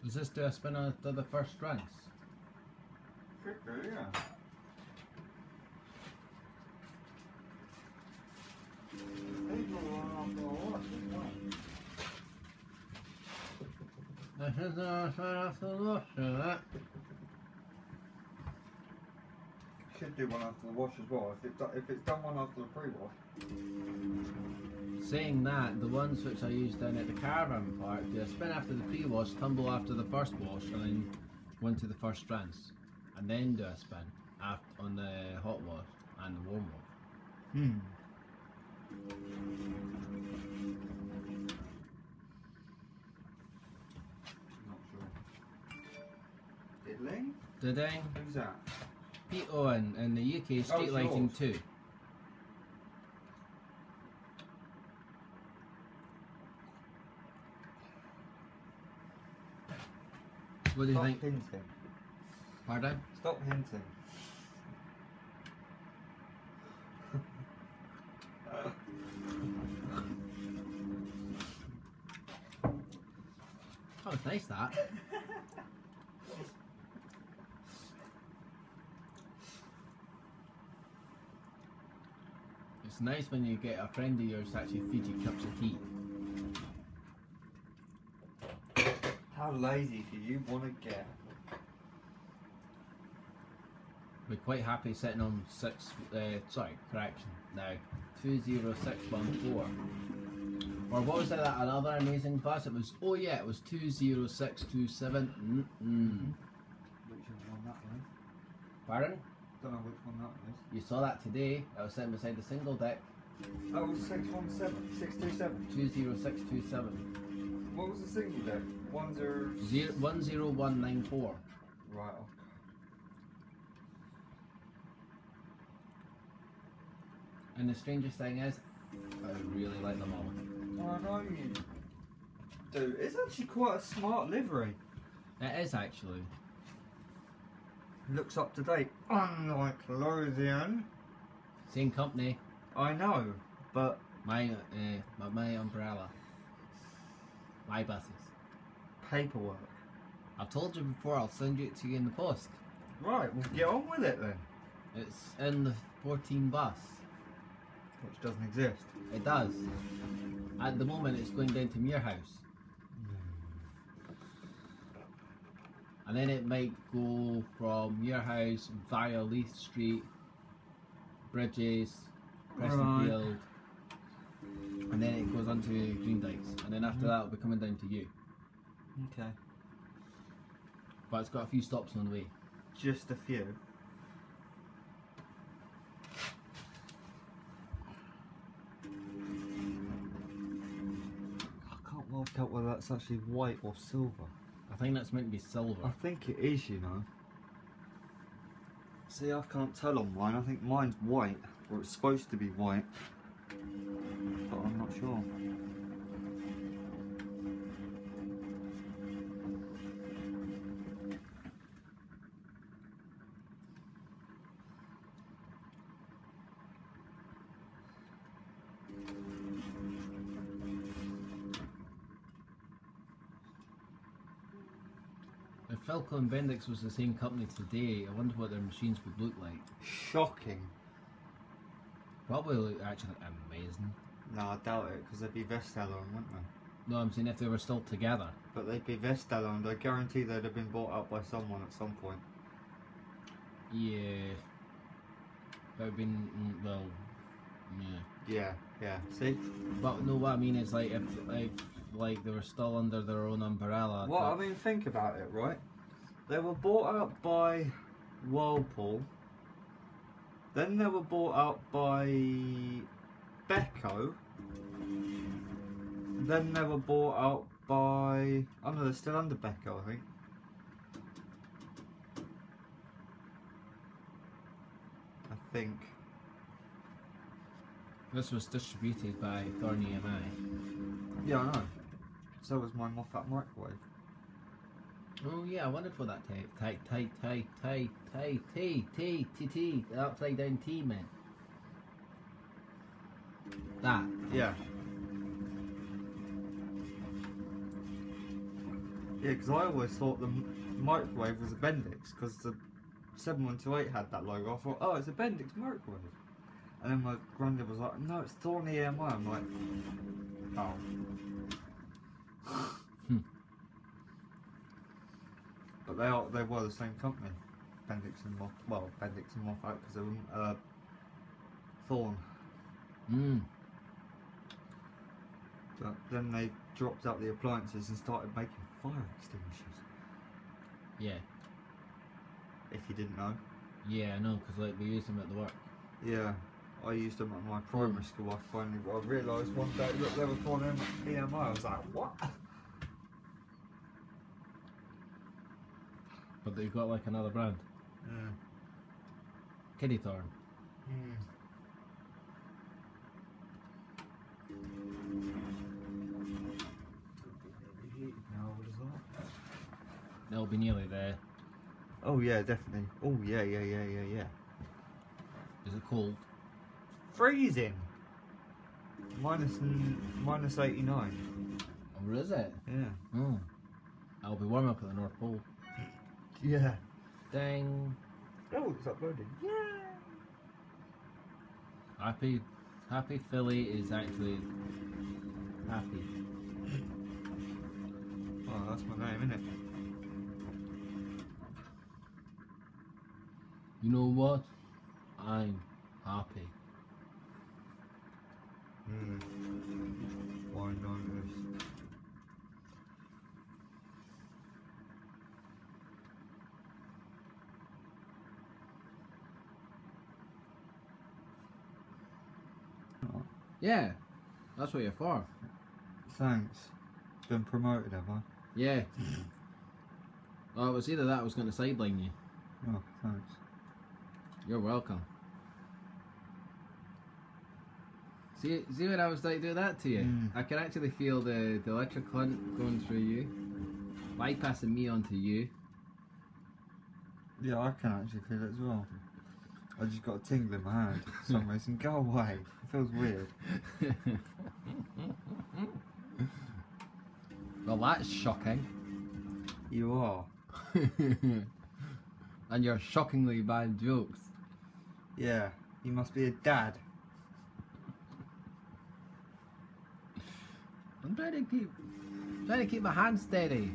Does this do a spin after the first strings? Could do, yeah. This is the spin after the wash, that. Should do one after the wash as well. If it's done one after the pre-wash. Saying that, the ones which I used down at the caravan park do a spin after the pre-wash, tumble after the first wash, and then go into the first strands. And then do a spin on the hot wash and the warm wash. Not sure. Diddling? Ding. Who's that? Pete Owen in the UK Street it's Lighting yours. 2. What do you Stop think? hinting. Pardon? Stop hinting. Oh, it's nice that. It's nice when you get a friend of yours to actually feed you cups of tea. How lazy do you want to get? We're quite happy sitting on 20614. Or what was that another amazing bus? It was, oh yeah, it was 20627. Which one that is? Pardon? Don't know which one that is. You saw that today. I was sitting beside the single deck. That was 617, 627. 20627. What was the single deck? 10194. Right. Okay. And the strangest thing is, I really like them all. I know you do. It's actually quite a smart livery. It is actually. Looks up to date. Unlike Lothian. Same company. I know, but My umbrella. My buses. paperwork. I've told you before, I'll send it to you in the post. Right, we'll get on with it then. It's in the 14 bus. Which doesn't exist. It does. At the moment, it's going down to Muirhouse. And then it might go from Muirhouse via Leith Street, Bridges, Prestonfield, and then it goes on to Green Dykes. And then after that, it'll be coming down to you. Okay. But it's got a few stops on the way. Just a few. I can't work out whether that's actually white or silver. I think that's meant to be silver. I think it is, you know. See, I can't tell on mine. I think mine's white, or it's supposed to be white, but I'm not sure. If Philco and Bendix was the same company today, I wonder what their machines would look like. Shocking. Probably look actually amazing. No, I doubt it, because they'd be Vestellon, wouldn't they? No, I'm saying if they were still together. But they'd be Vestellon. I guarantee they'd have been bought out by someone at some point. Yeah. That would have been, well, yeah. Yeah. See? But no, what I mean is like if like they were still under their own umbrella. Well, I mean, think about it, right? They were bought out by Whirlpool. Then they were bought out by Beko. Then they were bought out by... Oh no, they're still under Beko, I think. This was distributed by Thorn EMI. Yeah, I know. So was my Moffat microwave. Oh yeah, I wondered what that T, the upside down T meant. That. Yeah. Yeah, because I always thought the microwave was a Bendix, because the 7128 had that logo. I thought, oh, it's a Bendix microwave. And then my granddad was like, no, it's Thorn EMI. I'm like, oh. But they were the same company, Bendix and Bendix and Moffat, because they were Thorn. But then they dropped out the appliances and started making fire extinguishers. Yeah. If you didn't know. Yeah, I know, because like we use them at the work. Yeah, I used them at my primary school. I realised one day, look, they were calling them EMI. I was like, what? But they've got like another brand. Yeah. Kiddie Thorn. It'll be nearly there. Oh yeah, definitely. Oh yeah. Is it cold? Freezing. Minus 89. Or is it? Yeah. Oh. I'll be warm up at the North Pole. Yeah. Dang. Oh, it's uploaded. Yeah. Happy Philly is actually happy. Oh, that's my name, isn't it? You know what? I'm happy. Wind on this. Yeah, that's what you're for. Thanks. Been promoted, have I? Yeah. Well, it was either that or I was going to sideline you. Oh, thanks. You're welcome. See when I was like doing that to you? I can actually feel the electric current going through you, bypassing me onto you. Yeah, I can actually feel it as well. I just got a tingle in my hand for some reason. Go away. It feels weird. Well, that's shocking. You are. And your shockingly bad jokes. Yeah, you must be a dad. I'm trying to keep my hand steady.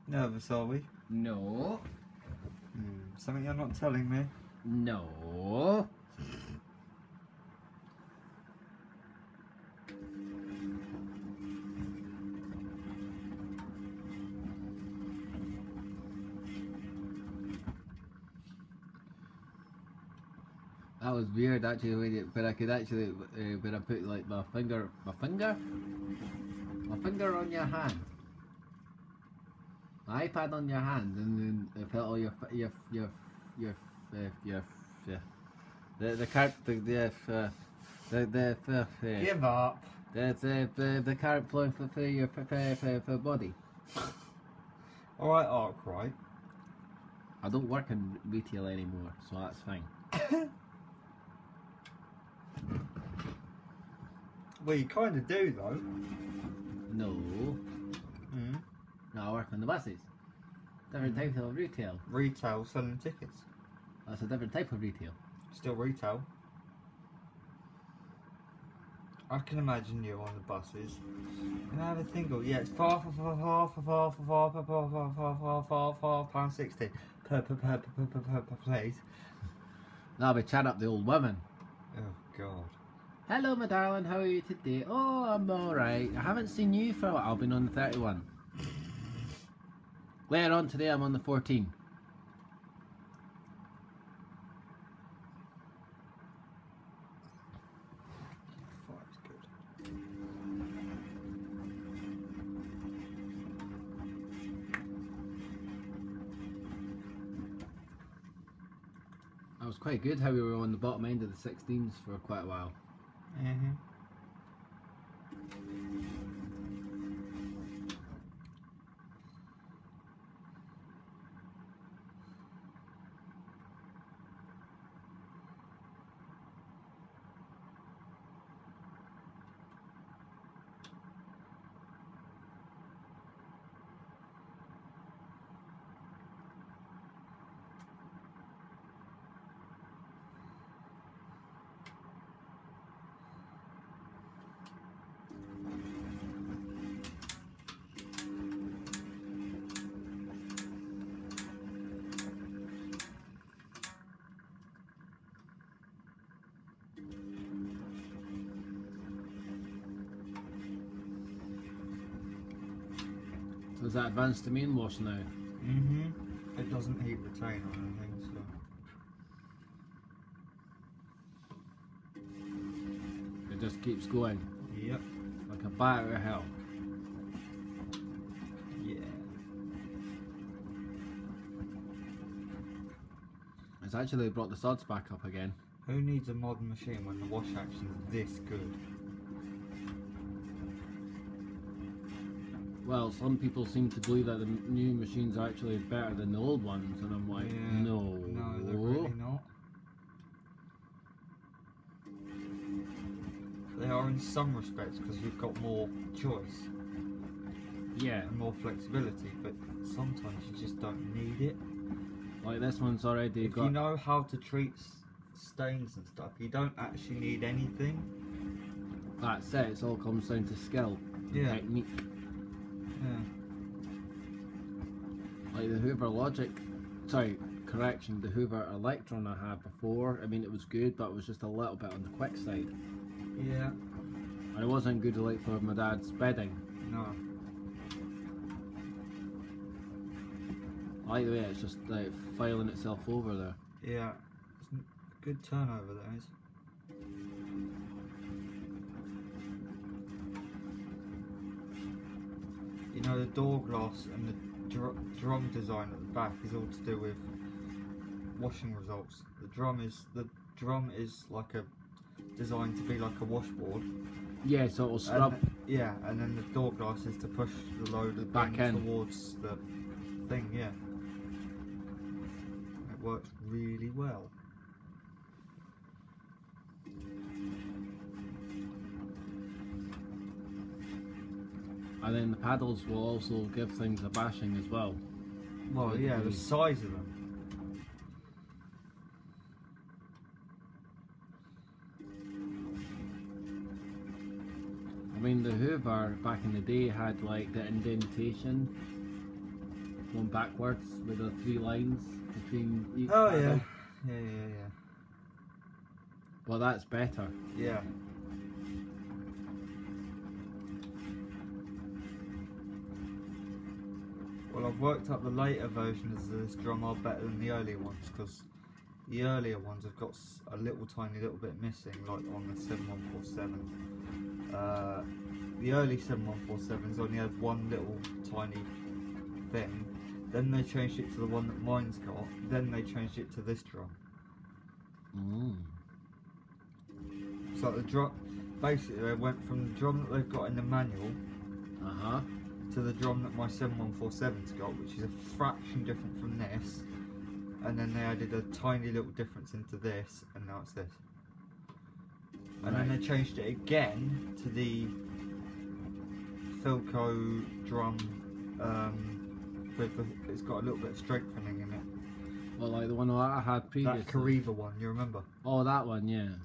Nervous, are we? No. Something you're not telling me? No. That was weird actually, but I could actually, when I put like my finger on your hand, my iPad on your hand, and then I felt all the Give up. the current flowing through your body. Alright, Arkwright. I don't work in retail anymore, so that's fine. Well, you kind of do, though. No. No, I work on the buses. Different type of retail. Retail, selling tickets. That's a different type of retail. Still retail. I can imagine you on the buses. And I have a thing yeah, it's £4.60 per place. Now we chat up the old women. Oh, God. Hello, my darling, how are you today? Oh, I'm alright. I haven't seen you for a while. I've been on the 31. Later on today, I'm on the 14. Five's good. That was quite good how we were on the bottom end of the 16s for quite a while. So is that advanced to main wash now? It doesn't heat retain or anything, so. It just keeps going. Yep. Like a bat of hell. Yeah. It's actually brought the suds back up again. Who needs a modern machine when the wash action is this good? well, some people seem to believe that the new machines are actually better than the old ones, and I'm like, Yeah. no. No, they're really not. They are in some respects because you've got more choice. Yeah. And more flexibility, but sometimes you just don't need it. Like this one's already If got... you know how to treat stains and stuff, you don't actually need anything. That's it, it all comes down to skill and Yeah. technique. Yeah. Like the Hoover Logic, sorry, correction, the Hoover Electron I had before, I mean it was good, but it was just a little bit on the quick side. Yeah. And it wasn't good like for my dad's bedding. No. I like the way it's just like filing itself over there. Yeah. It's a good turnover there is. You know, the door glass and the drum design at the back is all to do with washing results. The drum is like a designed to be like a washboard. Yeah, so it'll scrub. Yeah, and then the door glass is to push the load of back in towards the thing. Yeah, it works really well. And then the paddles will also give things a bashing as well. Well, yeah, the size of them. I mean, the Hoover back in the day had like the indentation going backwards with the 3 lines between each Oh paddle. yeah, yeah. Well, that's better. Yeah. Well, I've worked up the later versions of this drum are better than the earlier ones because the earlier ones have got a tiny little bit missing, like on the 7147. The early 7147s only had one little tiny thing. Then they changed it to the one that mine's got. Then they changed it to this drum. So the drum, basically, they went from the drum that they've got in the manual. To the drum that my 7147's got, which is a fraction different from this, and then they added a tiny little difference into this, and now it's this. And then they changed it again to the Philco drum, it's got a little bit of strengthening in it. Well, like the one I had previously. That Kariba one, you remember? Oh, that one, yeah.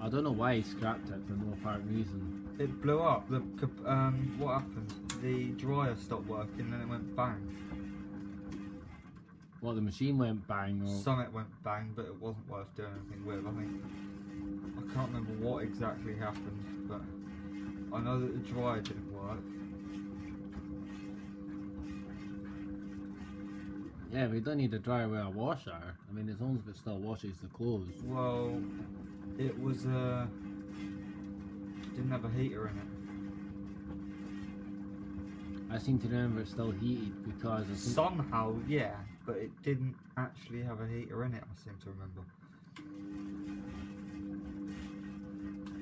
I don't know why he scrapped it for no apparent reason. It blew up. What happened? The dryer stopped working, and then it went bang. Well, the machine went bang. Or... Summit went bang, but it wasn't worth doing anything with. I can't remember what exactly happened, but I know that the dryer didn't work. Yeah, we don't need a dryer with a washer. I mean, as long as it still washes the clothes. Well, it was didn't have a heater in it. I seem to remember it's still heated because somehow, yeah, but it didn't actually have a heater in it. I seem to remember.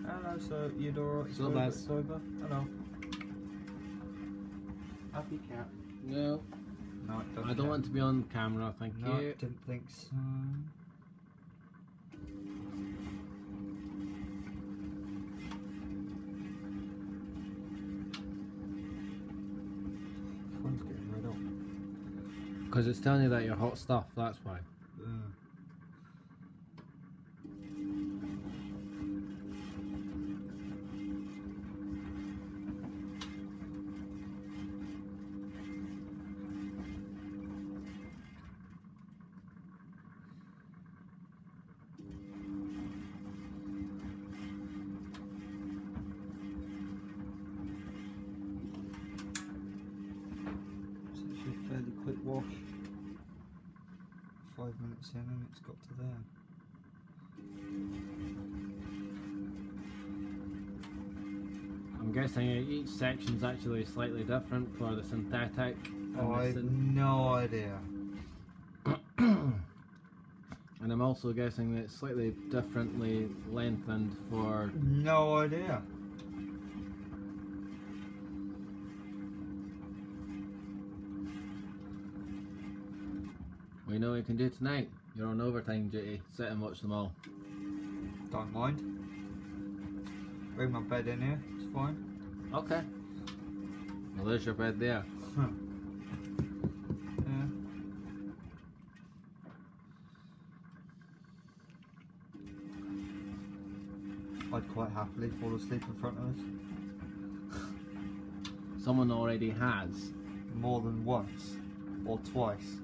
Hello, sir. You alright? So that's sober. Hello. Happy cat. No. No, it doesn't. I don't want to be on camera. Thank no, you. I didn't think so. Phone's getting red up. Because it's telling you that you're hot stuff. That's why. Fairly quick wash. 5 minutes in and it's got to there. I'm guessing each section's actually slightly different for the synthetic. Oh, I have no idea. And I'm also guessing that it's slightly differently lengthened for... No idea. Well, you know what you can do tonight? You're on overtime duty. Sit and watch them all. Don't mind. Bring my bed in here, it's fine. Okay. Well, there's your bed there. Huh. Yeah. I'd quite happily fall asleep in front of us. Someone already has. More than once. Or twice.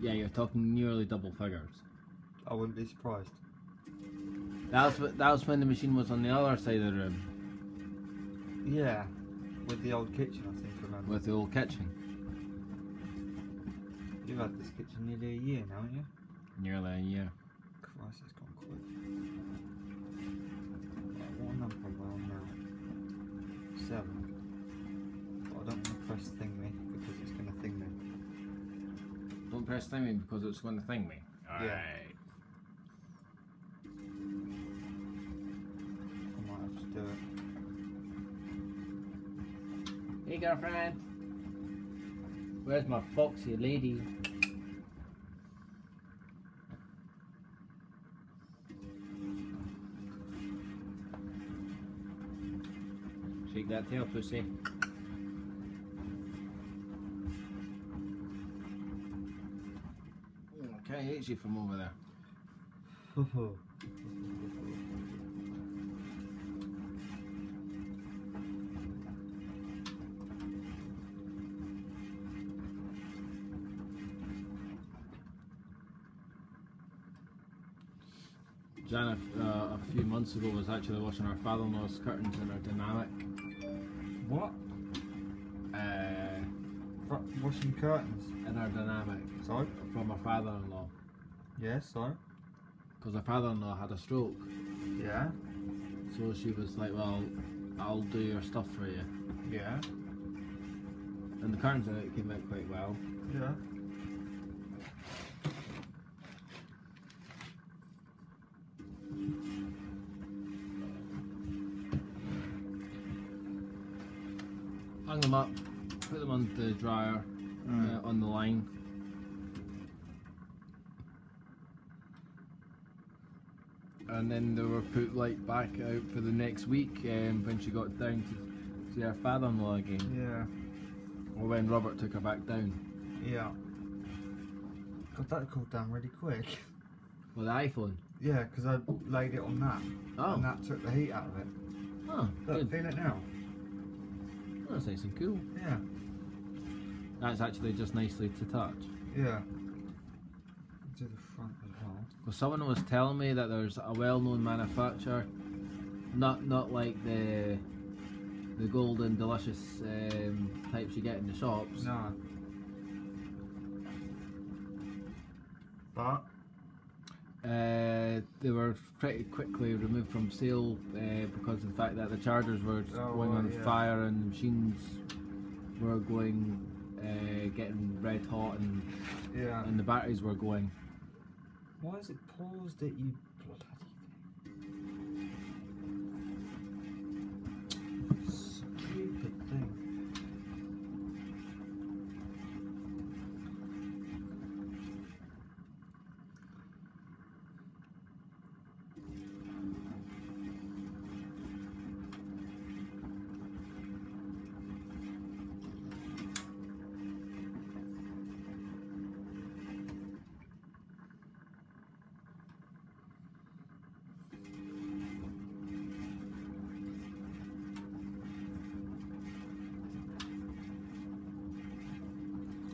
Yeah, you're talking nearly double figures. I wouldn't be surprised. That was when the machine was on the other side of the room. Yeah. With the old kitchen, I think, remember. With the old kitchen. You've had this kitchen nearly a year now, haven't you? Nearly a year. Christ, it's gone quick. Right, what number am I on now? 7. But I don't want to press thingy because it's going to thing me. Don't press thingy because it's going to thing me. Alright. Yeah. I might have to do it. Hey girlfriend. Where's my foxy lady? Shake that tail, pussy. Can I hit you from over there? Jan, a few months ago, was actually washing our father-in-law's curtains in our dynamic. What? Washing curtains? In our dynamic. Sorry? From our father-in-law. Yeah, sorry. Because our father-in-law had a stroke. Yeah. So she was like, well, I'll do your stuff for you. Yeah. And the curtains in it came out quite well. Yeah. Hung them up, put them on the dryer, on the line. And then they were put like back out for the next week when she got down to see her father-in-law again. Yeah. Or when Robert took her back down. Yeah. God, that cooled down really quick. With the iPhone. Yeah, because I laid it on that. Oh. And that took the heat out of it. Oh, Look, good. feel it now. That's nice and cool. Yeah. That's actually just nicely to touch. Yeah. Do the front as well. Well, someone was telling me that there's a well-known manufacturer, not like the golden delicious types you get in the shops. No. But they were pretty quickly removed from sale because of the fact that the chargers were going on fire and the machines were going getting red hot and the batteries were going. why is it paused it, you bloody thing? Stupid thing.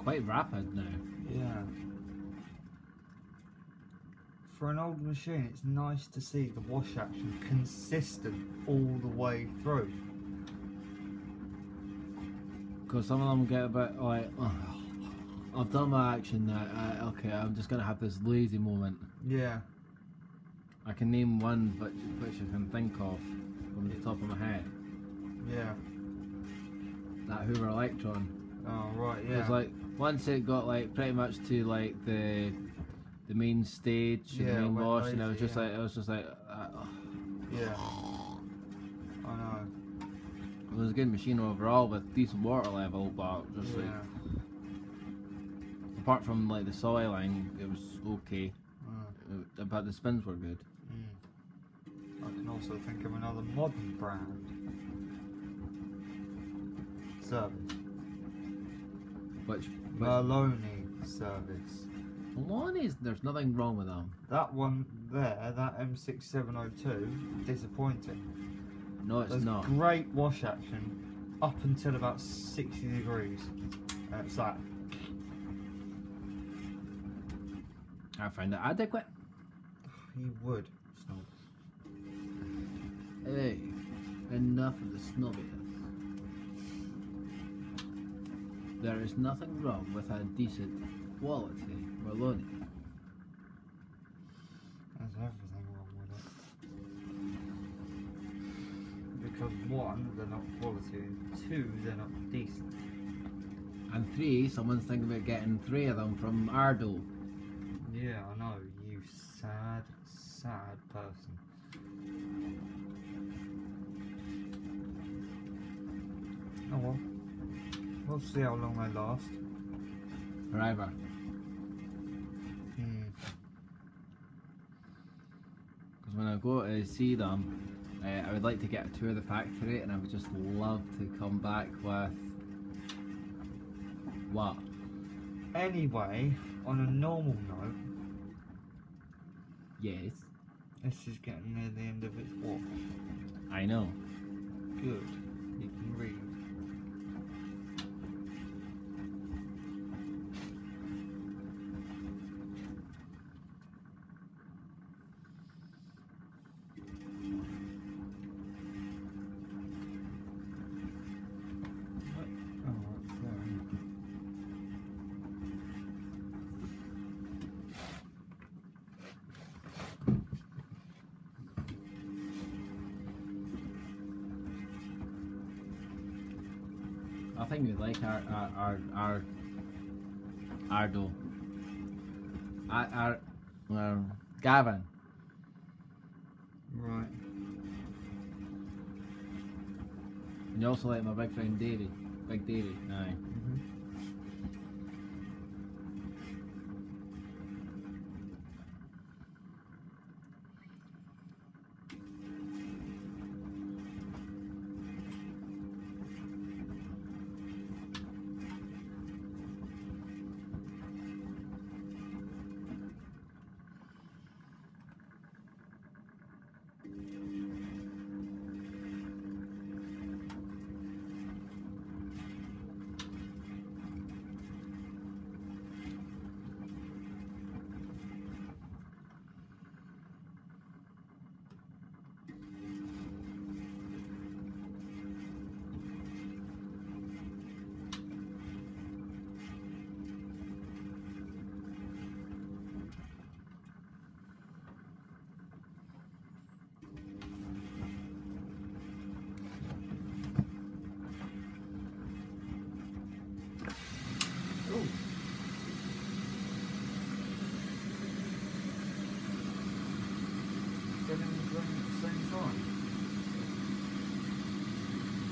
Quite rapid now. Yeah. For an old machine, it's nice to see the wash action consistent all the way through. Because some of them get a bit like, oh, I've done my action now, okay, I'm just going to have this lazy moment. Yeah. I can name one which I can think of from the top of my head. Yeah. That Hoover Electron. Oh, right, It yeah. was like, once it got like pretty much to like the main stage and the main went wash, and I was lazy, just like, yeah. I know. it was a good machine overall with decent water level, but just like, apart from like the soy line, it was okay. But the spins were good. I can also think of another modern brand. Service. Which Maloney Service. Maloney's, there's nothing wrong with them. That one there, that M6702, disappointing. No, it's There's not. great wash action up until about 60 degrees. And it's like, I find it adequate. you would, snob. Hey, enough of the snobbiness. There is nothing wrong with a decent quality Maloney. There's everything wrong with it. Because one, they're not quality, and two, they're not decent. And three, someone's thinking about getting 3 of them from Ardell. Yeah, I know, you sad, sad person. Oh well. We'll see how long they last. Forever. Because when I go to see them, I would like to get a tour of the factory, and I would just love to come back with... What? Anyway, on a normal note, Yes. this is getting near the end of its wash. I know. Good. You can read. I think we like our Ardell. Gavin. Right. And you also like my big friend Davey. Big Davey. Aye.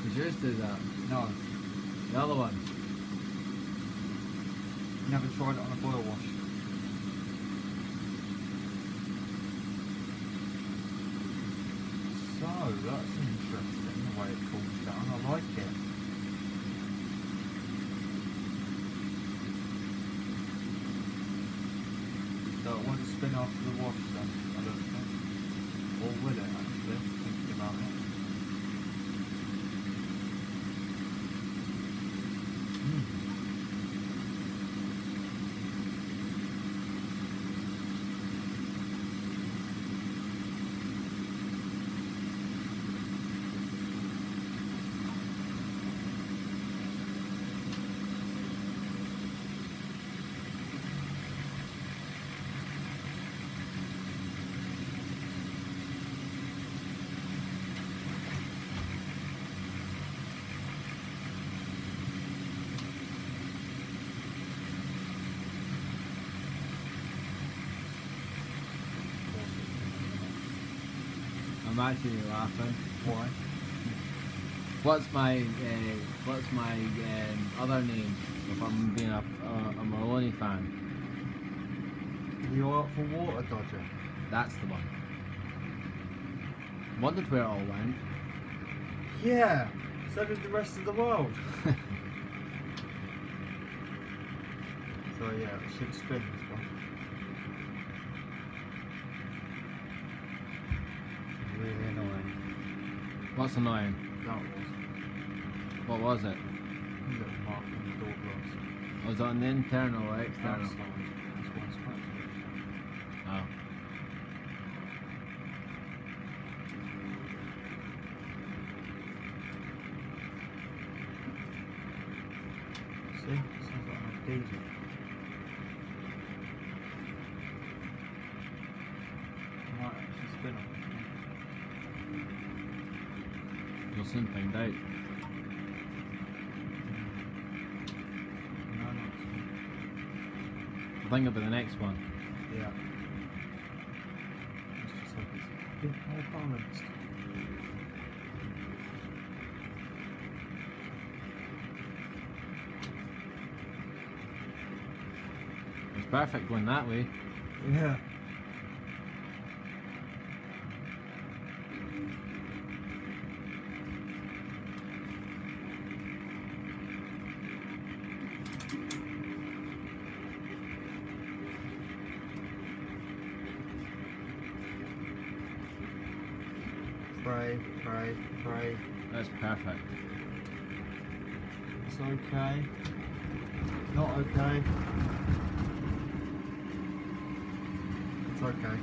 Did yours do that? No, The other one? never tried it on a boil wash. So, that's interesting, the way it cools down. I like it. So it won't spin after the wash then, I don't think. Or will it actually, thinking about it. I'm actually laughing. Why? What's my other name? If I'm being a Maloney fan. You are up for Water Dodger. That's the one. Wondered where it all went. Yeah, so did the rest of the world. So yeah, it should spin this one. Really annoying. What's annoying? That was. What was it? Little mark on the door glass. Was it on the internal or external? Outside. That's why I scratched it. Oh. See? Sounds like a diesel. I might actually spin on this one. You'll soon find out. No, not spin. I think it'll be the next one. Yeah. It's just like it's a bit more balanced. It's perfect going that way. Yeah. Pray, pray, pray. That's perfect. It's okay. Not okay. It's okay.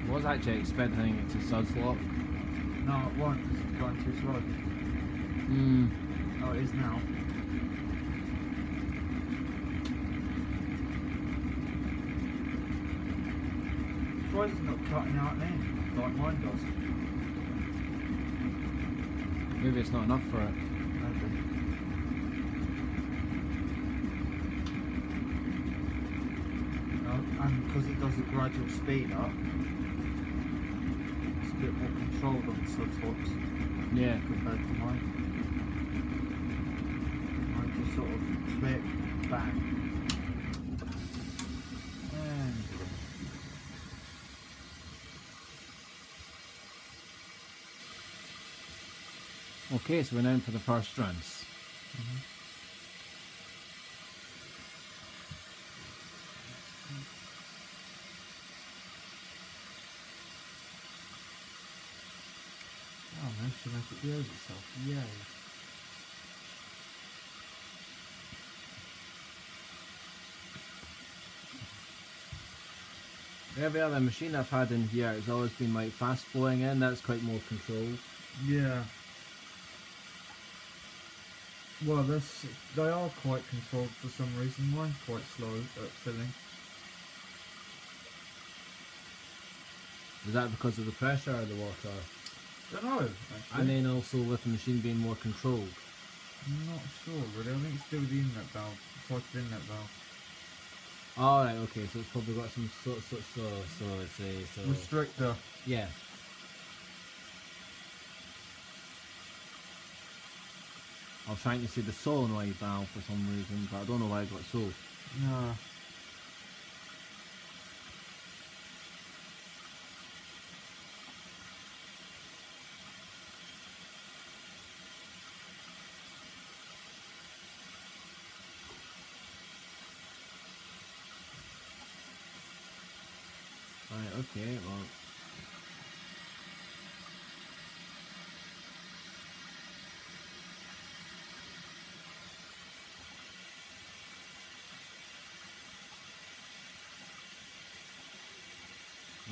I was actually expecting it to sudslop. No, it won't, 'cause it's going too slow. Oh, it is now. Why is it not cutting out then, like mine does? Maybe it's not enough for it. Maybe. No, and because it does a gradual speed up, it's a bit more controlled on the sudswaps Yeah. compared to mine. Mine just sort of click, bang. And Okay, so we're now in for the first rinse. oh, man, should make it behave itself. Yay. Every other machine I've had in here has always been like fast flowing in, that's quite more controlled. Yeah. Well, they are quite controlled for some reason. Mine's quite slow at filling. Is that because of the pressure or the water? Don't know, actually. And then also with the machine being more controlled. I'm not sure, really. I think it's still the inlet valve. The type of inlet valve. Alright, okay, so it's probably got some so it's a Restrictor. yeah. I was trying to say the solenoid valve for some reason, but I don't know why it got so. No. Right, okay, well.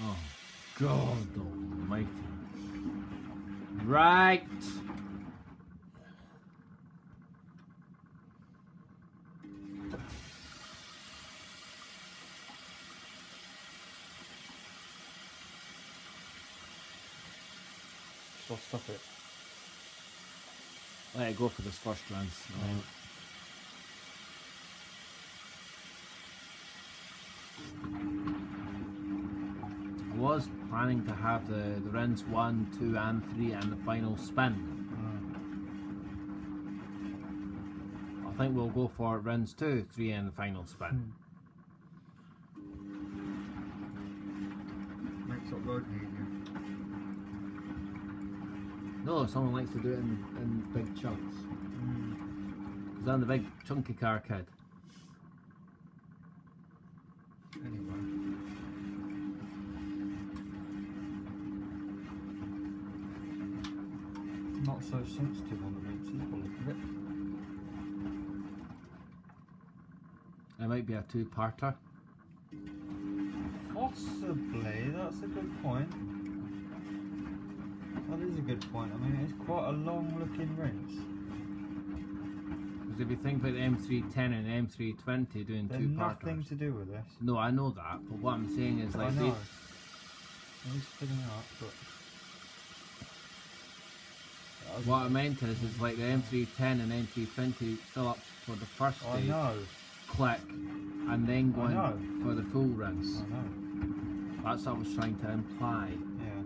Oh, God almighty. Right. I'll stop it. Let it go for this first rinse. I was planning to have the rinse 1, 2 and 3 and the final spin. I think we'll go for rinse 2, 3 and the final spin. Makes uploading easier. No, someone likes to do it in big chunks. Because I'm the big chunky car kid. Anyway. Not so sensitive on the rinses, by the look of it. It might be a two-parter. Possibly, that's a good point. That is a good point. I mean, it's quite a long looking rinse. Because if you think about the M310 and M320 doing They're two-parters. nothing to do with this. No, I know that, but what I'm saying is like... I know. He's filling up, but... What I meant is like the M310 and M320 fill up for the first I stage, know. click, and then go I know. in for the full rinse. I know. That's what I was trying to imply. Yeah.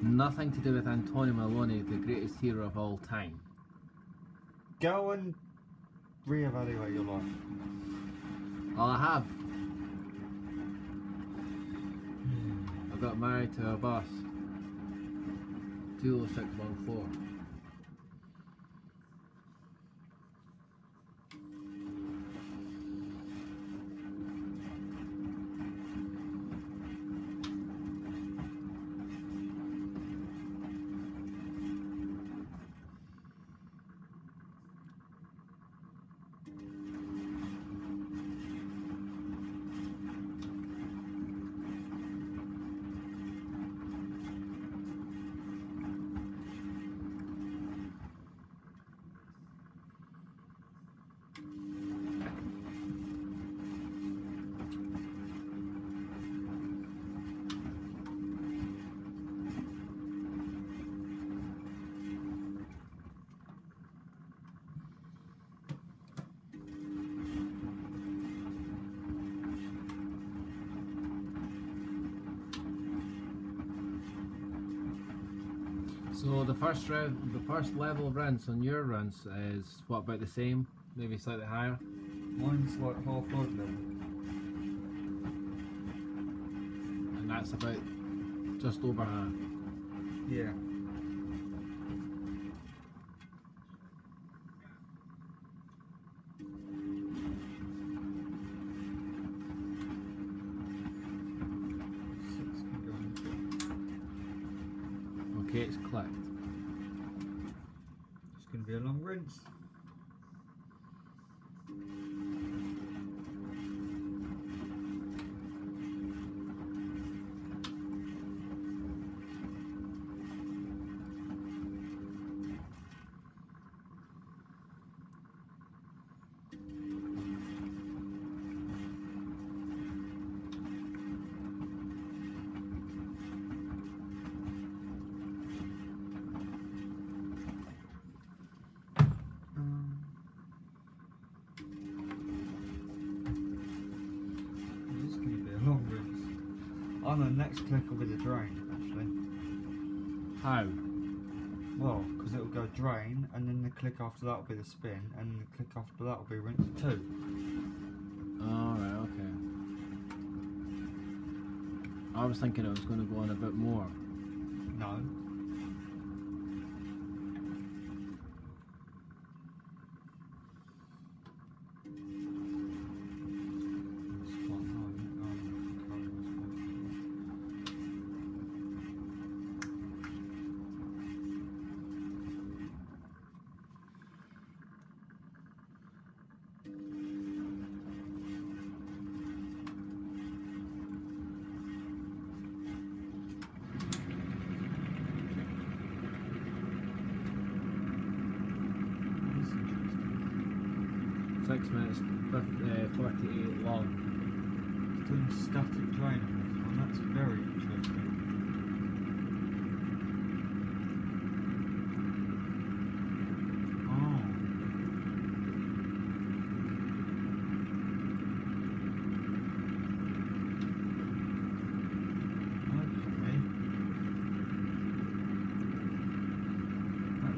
Nothing to do with Antonio Maloney, the greatest hero of all time. Go and reevaluate your life. Well, I have. I got married to a boss. 20614. So the first level of rinse on your rinse is what, about the same, maybe slightly higher? Mine's like half load level. And that's about just over half. Yeah. Okay, it's clicked. It's going to be a long rinse. On the next click will be the drain, actually. How? Well, because it will go drain, and then the click after that will be the spin, and the click after that will be rinse 2. Alright, okay. I was thinking it was going to go on a bit more. No. Minutes 48 long. It's doing static drain on this one, that's very interesting.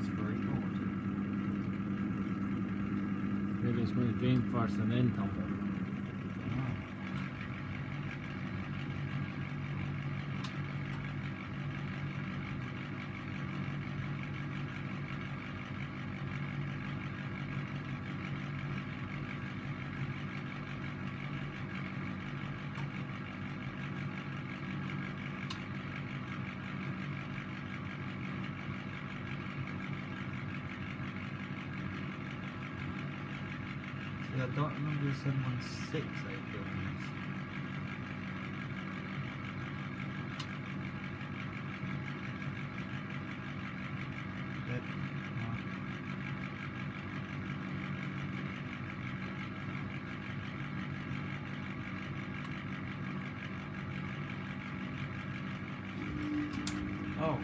That's very odd. Maybe it's going to drain first and then tumble. Yeah, I don't remember the 716 8 buildings. Dead. No. Oh.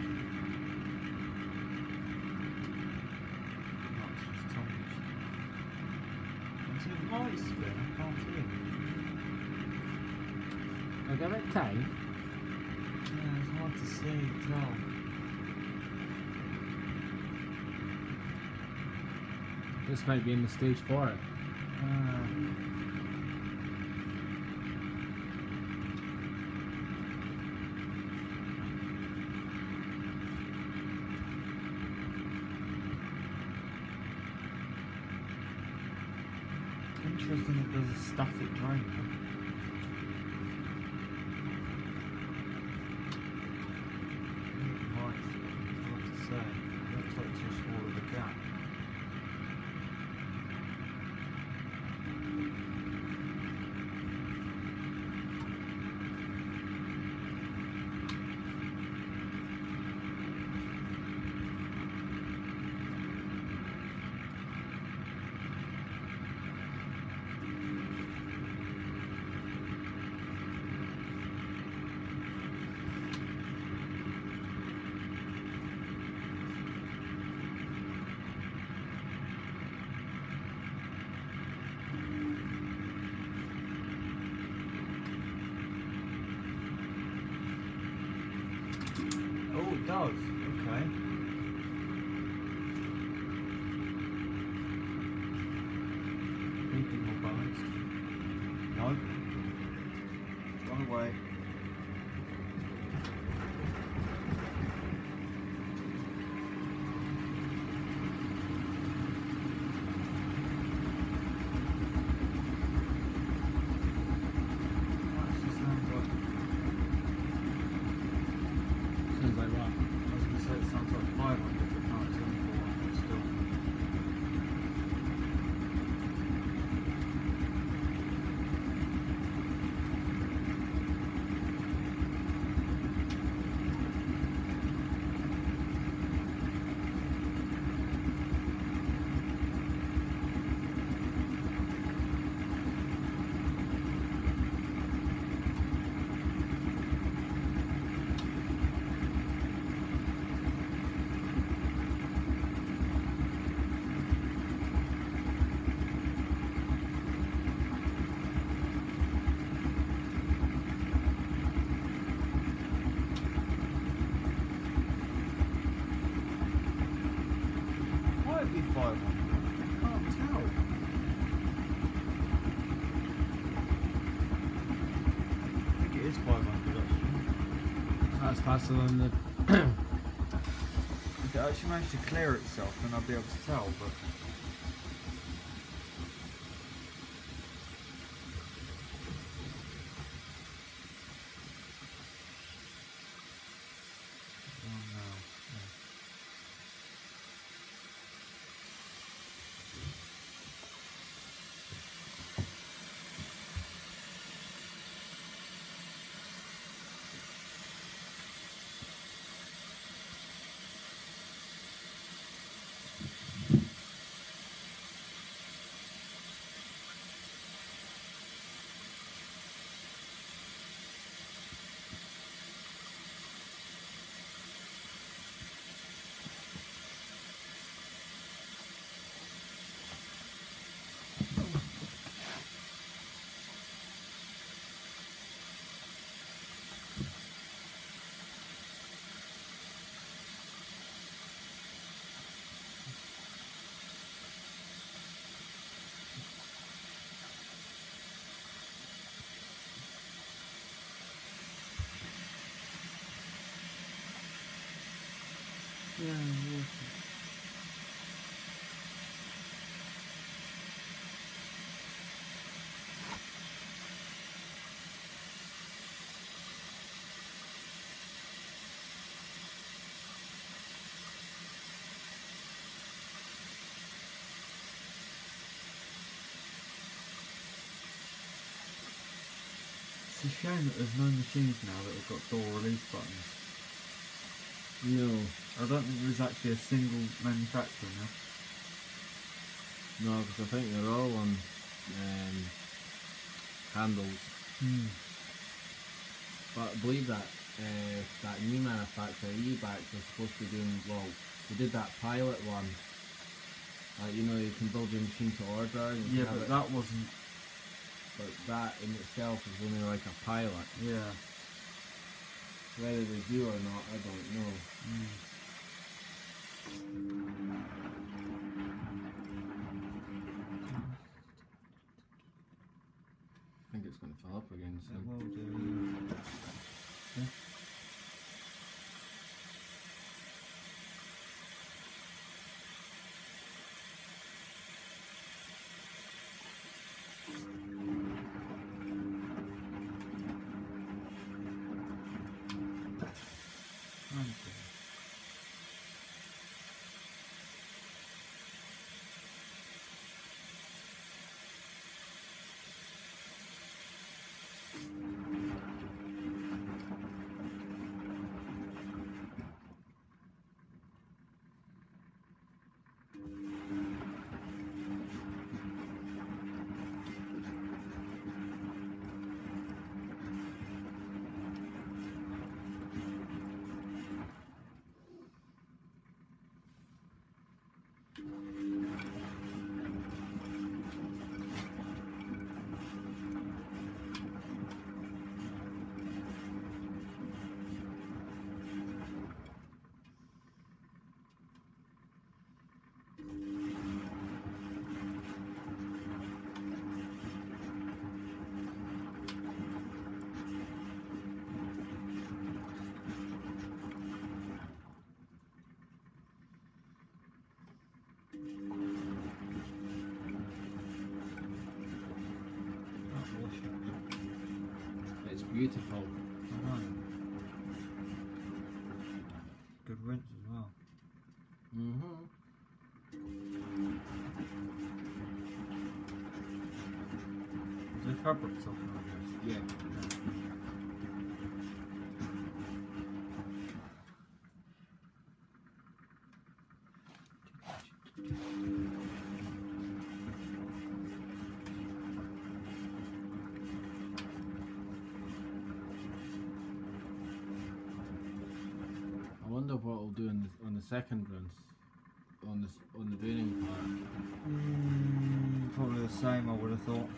Is it light spin? I can't see it. I'll give it time. Yeah, it's hard to see, tell. This might be in the stage for it. Interesting that there's a static drain. Right, it's hard to say. It looks like too small of a gap. Oh, it does. Okay. Thinking more balanced. No. It's gone away. Actually sounds like. Sounds like what? I was going to say it sounds like 500, but no, it's only 400 still. Might be 500. I can't tell. I think it is 500 actually. That's faster than the. If it actually managed to clear itself, then I'll be able to tell, but. Oh no. Yeah. Yeah, yeah. It's a shame that there's no machines now that have got door release buttons. No. I don't think there's actually a single manufacturer now. No, because I think they're all on handles. But I believe that that new manufacturer, E-Back, was supposed to be doing, well, they did that pilot one. You know, you can build your machine to order. And Yeah, but that wasn't... But that in itself is only like a pilot. Yeah. Whether they do or not, I don't know. I think it's going to fill up again soon. It will do. Yeah. It's beautiful. I know. Good rinse as well. The fabric's off now, I guess. Yeah. I wonder what it'll do on the second runs, on the draining part. Probably the same, I would have thought.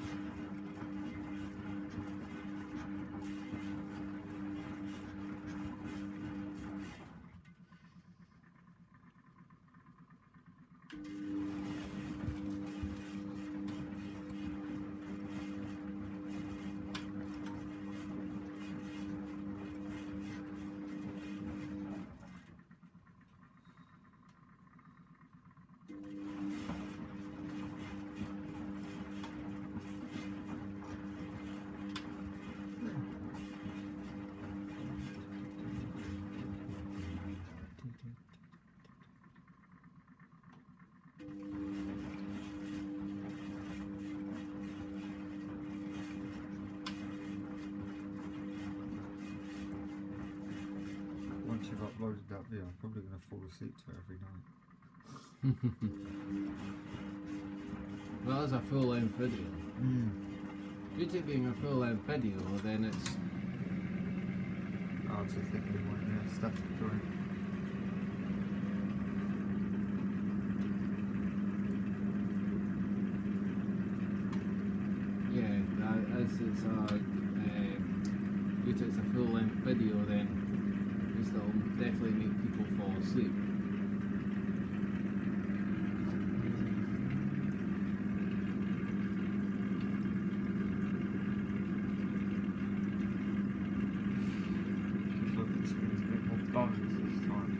Once you've uploaded that video, I'm probably going to fall asleep to it every night. Well, as a full-length video. Due to being a full-length video, then it's... I was just thinking it might be a static drawing. Yeah, as it's due to it's a full-length video, then this will definitely make people fall asleep. Look, it's a bit more balance this time.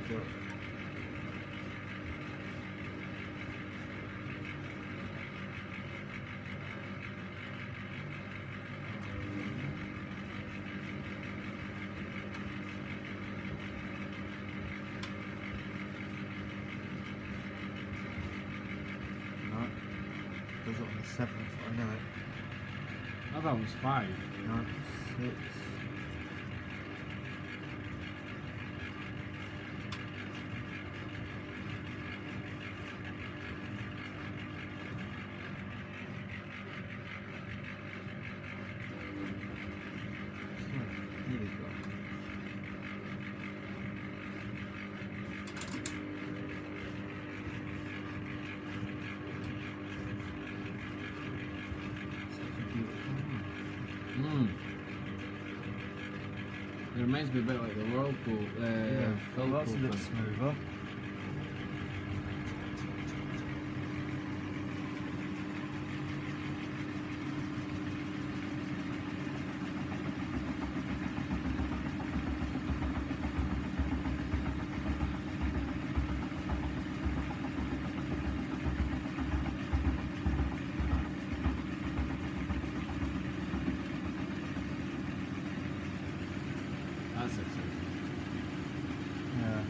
but no, does it on the 7th, I know it. I thought it was 5. No, 6. Here we go. It reminds me a bit like the Whirlpool. Yeah, Phil that's a Pool bit thing. smoother. That's exciting. Yeah.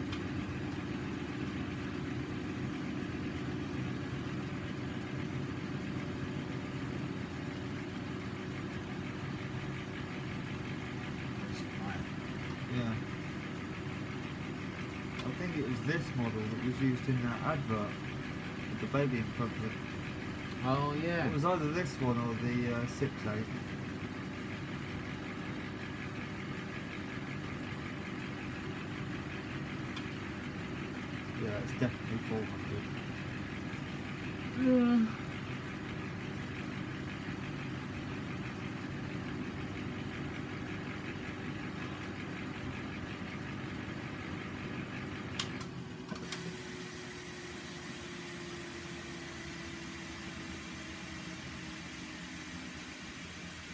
It's quiet. Yeah. I think it was this model that was used in that advert with the baby in front of it. Oh yeah. It was either this one or the 6.8. Yeah, it's definitely 400. Yeah.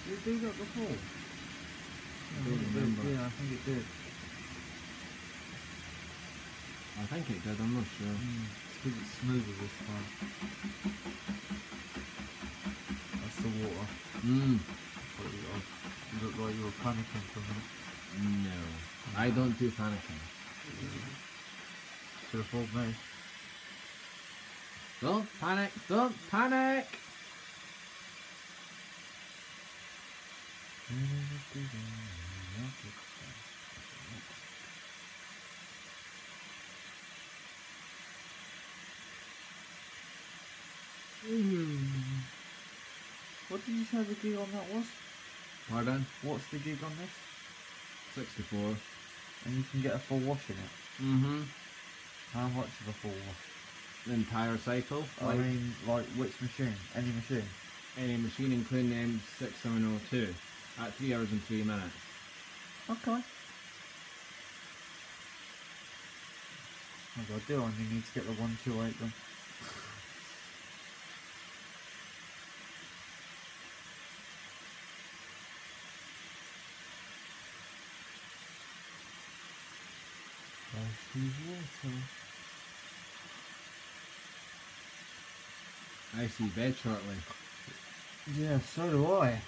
Did it do that before? I don't remember. Yeah, I think it did. I think it did, I'm not sure. It's because it's smoother this time. That's the water. You look like you were panicking for a minute. No. I don't do panicking. Should have fooled me. Don't panic! Don't panic! What did you say the gig on that was? Pardon? What's the gig on this? 64. And you can get a full wash in it. Mm-hmm. How much of a full wash? The entire cycle. I mean, like which machine? Any machine? Any machine including the M6702 at 3 hours and 3 minutes. Okay. Maybe I do only need to get the 128 done. Water. I see bed shortly. Yeah, so do I.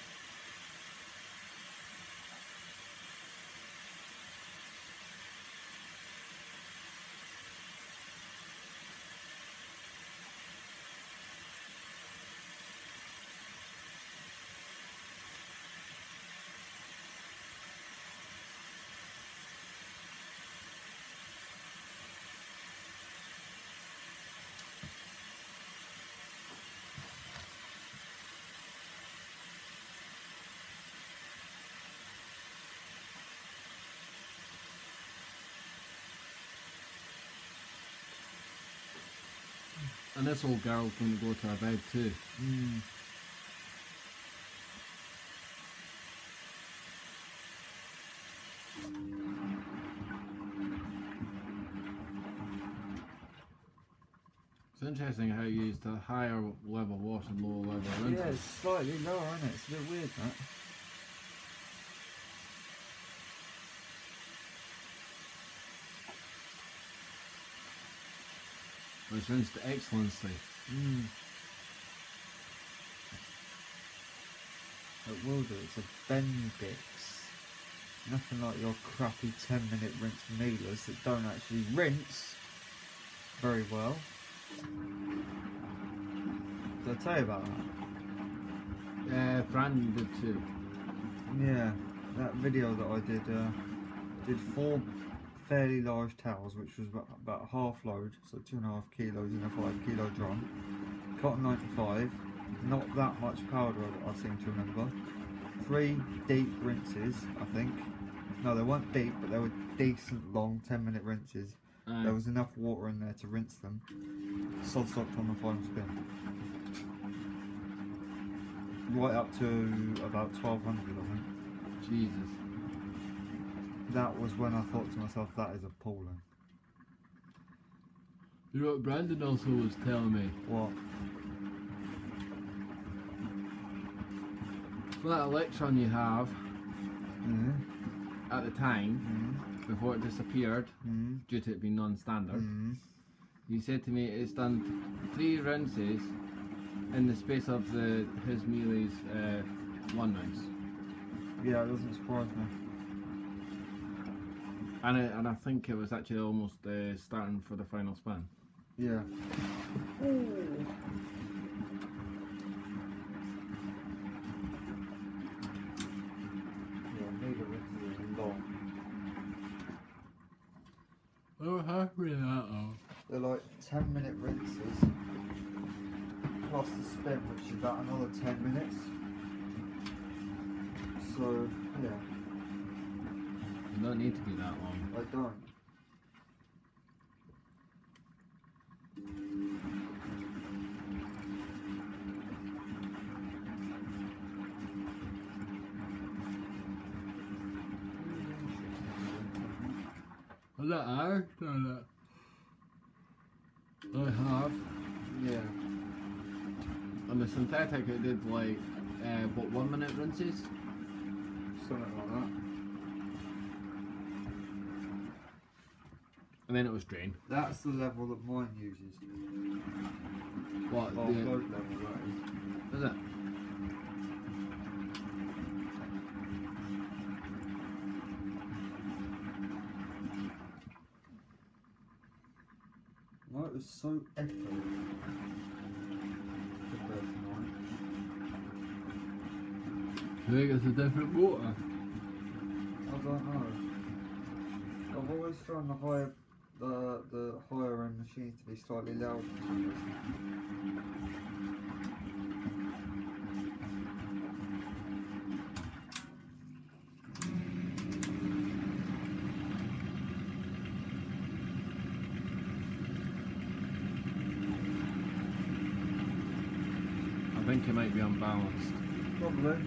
And this old girl's going to go to her bed too. It's interesting how you use the higher level wash and lower level rinse. Yeah, it's slightly lower, isn't it? It's a bit weird, that. was rinsed to excellency. It will do. It's a Bendix. Nothing like your crappy 10-minute rinse Milas that don't actually rinse very well. Did I tell you about that? Brandon did too. Yeah, that video that I did 4 fairly large towels, which was about half load, so 2.5 kilos in a 5 kilo drum. Cotton 95, not that much powder I seem to remember. 3 deep rinses, I think. No, they weren't deep, but they were decent long 10-minute rinses. There was enough water in there to rinse them. Sod socked on the final spin. Right up to about 1200, I think. Jesus. That was when I thought to myself, that is appalling. You know what Brandon also was telling me? What? For that electron you have at the time, before it disappeared, due to it being non-standard, he said to me it's done 3 rinses in the space of his Miele's 1 rinse. Yeah, it doesn't surprise me. And I think it was actually almost starting for the final span. Yeah. Oh, happy with that though. They're like 10-minute rinses plus the spin, which is about another 10 minutes. So, yeah. You don't need to be that long. I don't. Was that ours or that? I have. Yeah. On the synthetic it did like, what, 1 minute rinses? Something like that. And then it was drained. That's the level that mine uses. What? Well, The, float level, that is. is it? Well, it was so echoey compared to mine. I think it's a different water. I don't know. I've always found the higher end machines to be slightly louder for some reason. I think it might be unbalanced. Probably.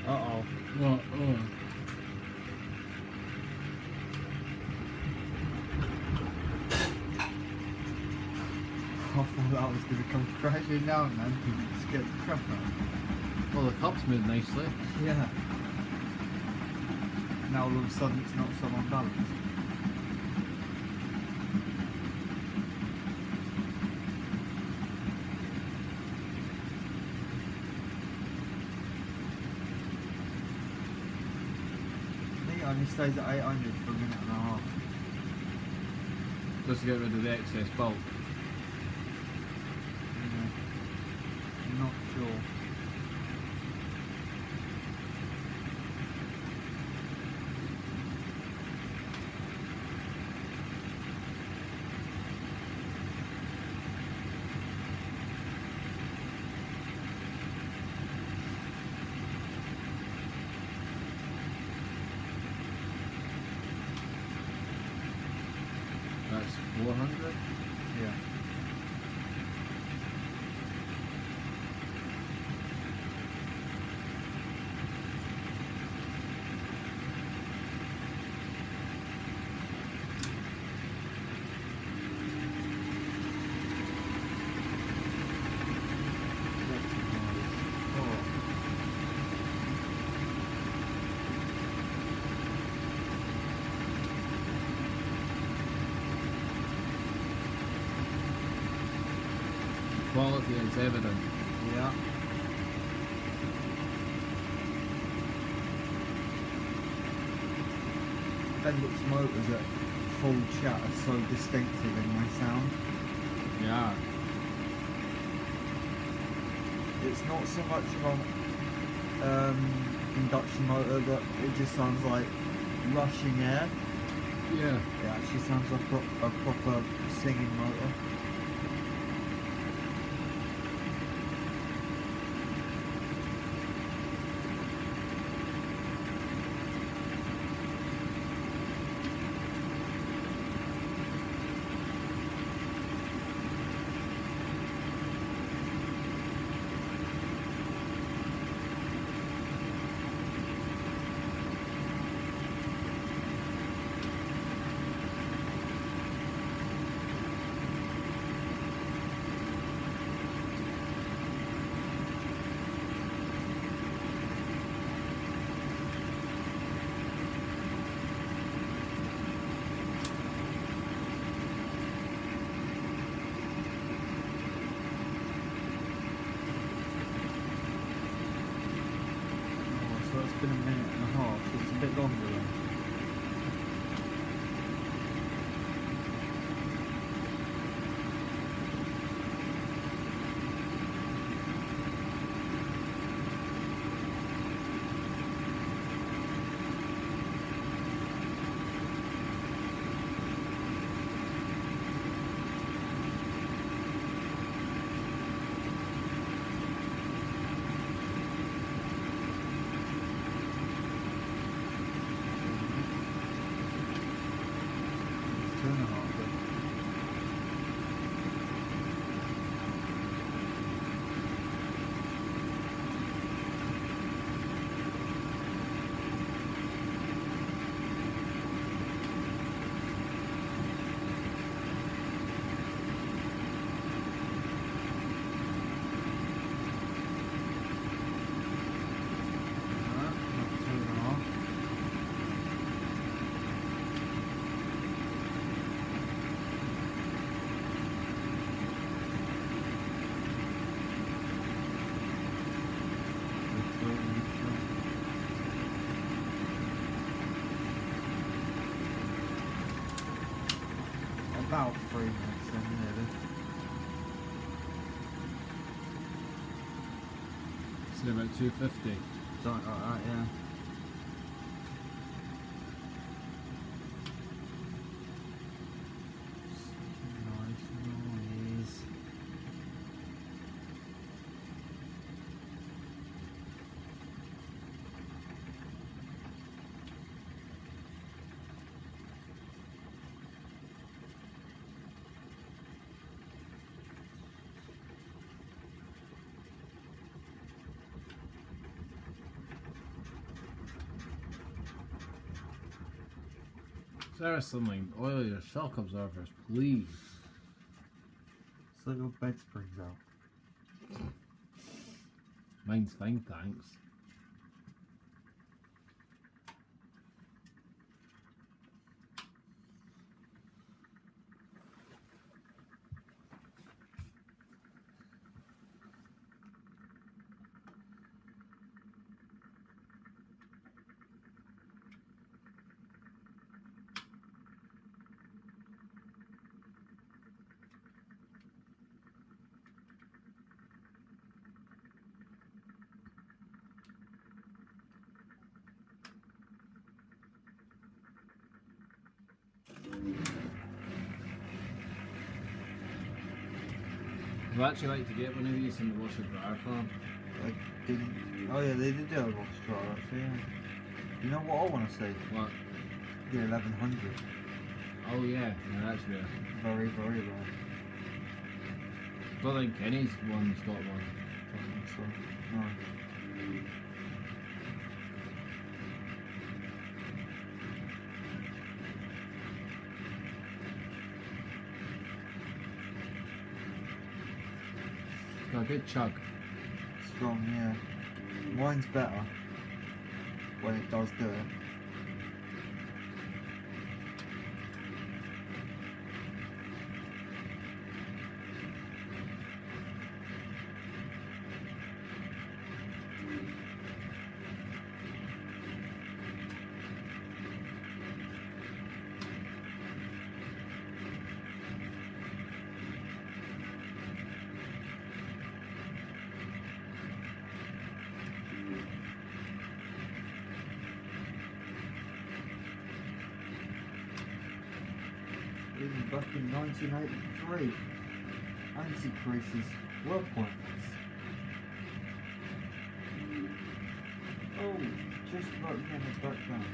Uh-oh. Uh-oh. I thought that was going to come crashing down then. Just get the crap out. Well, the top's moved nicely. Yeah. Now all of a sudden it's not so unbalanced. I think it only stays at 800 for a minute and a half. Just to get rid of the excess bulk. Yeah. I'm not sure. That's 400. Yeah. Quality is evident. Yeah. Bendix motors at full chat are so distinctive in my sound. Yeah. It's not so much of an induction motor, but it just sounds like rushing air. Yeah. It actually sounds like a proper singing motor. So it's been a minute and a half, so it's a bit longer then. Two and a half. About 3 minutes then, nearly. It's about 250. Something like that, yeah. Nice noise. Seriously, oil your shock absorbers, please. sort your bed springs out. Mine's fine, thanks. I'd actually like to get one of these in the washer dryer farm. I didn't. Oh yeah, they did do a wash dryer actually. Yeah. You know what I want to see? What? The 1100. Oh yeah, that's rare. Very, very rare. Don't think Kenny's one's got one. Don't think so. No. It's got a good chug. Strong, yeah. Mine's better when it does do it. Even back in 1983, anti-creases were pointless. Oh, just about getting it back down.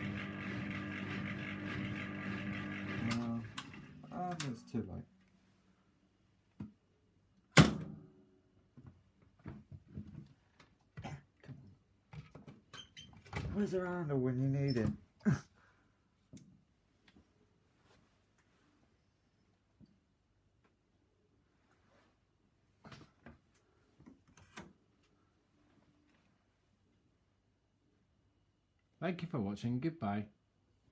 And it's too late. Come on. Where's the handle when you need it? Thank you for watching. Goodbye.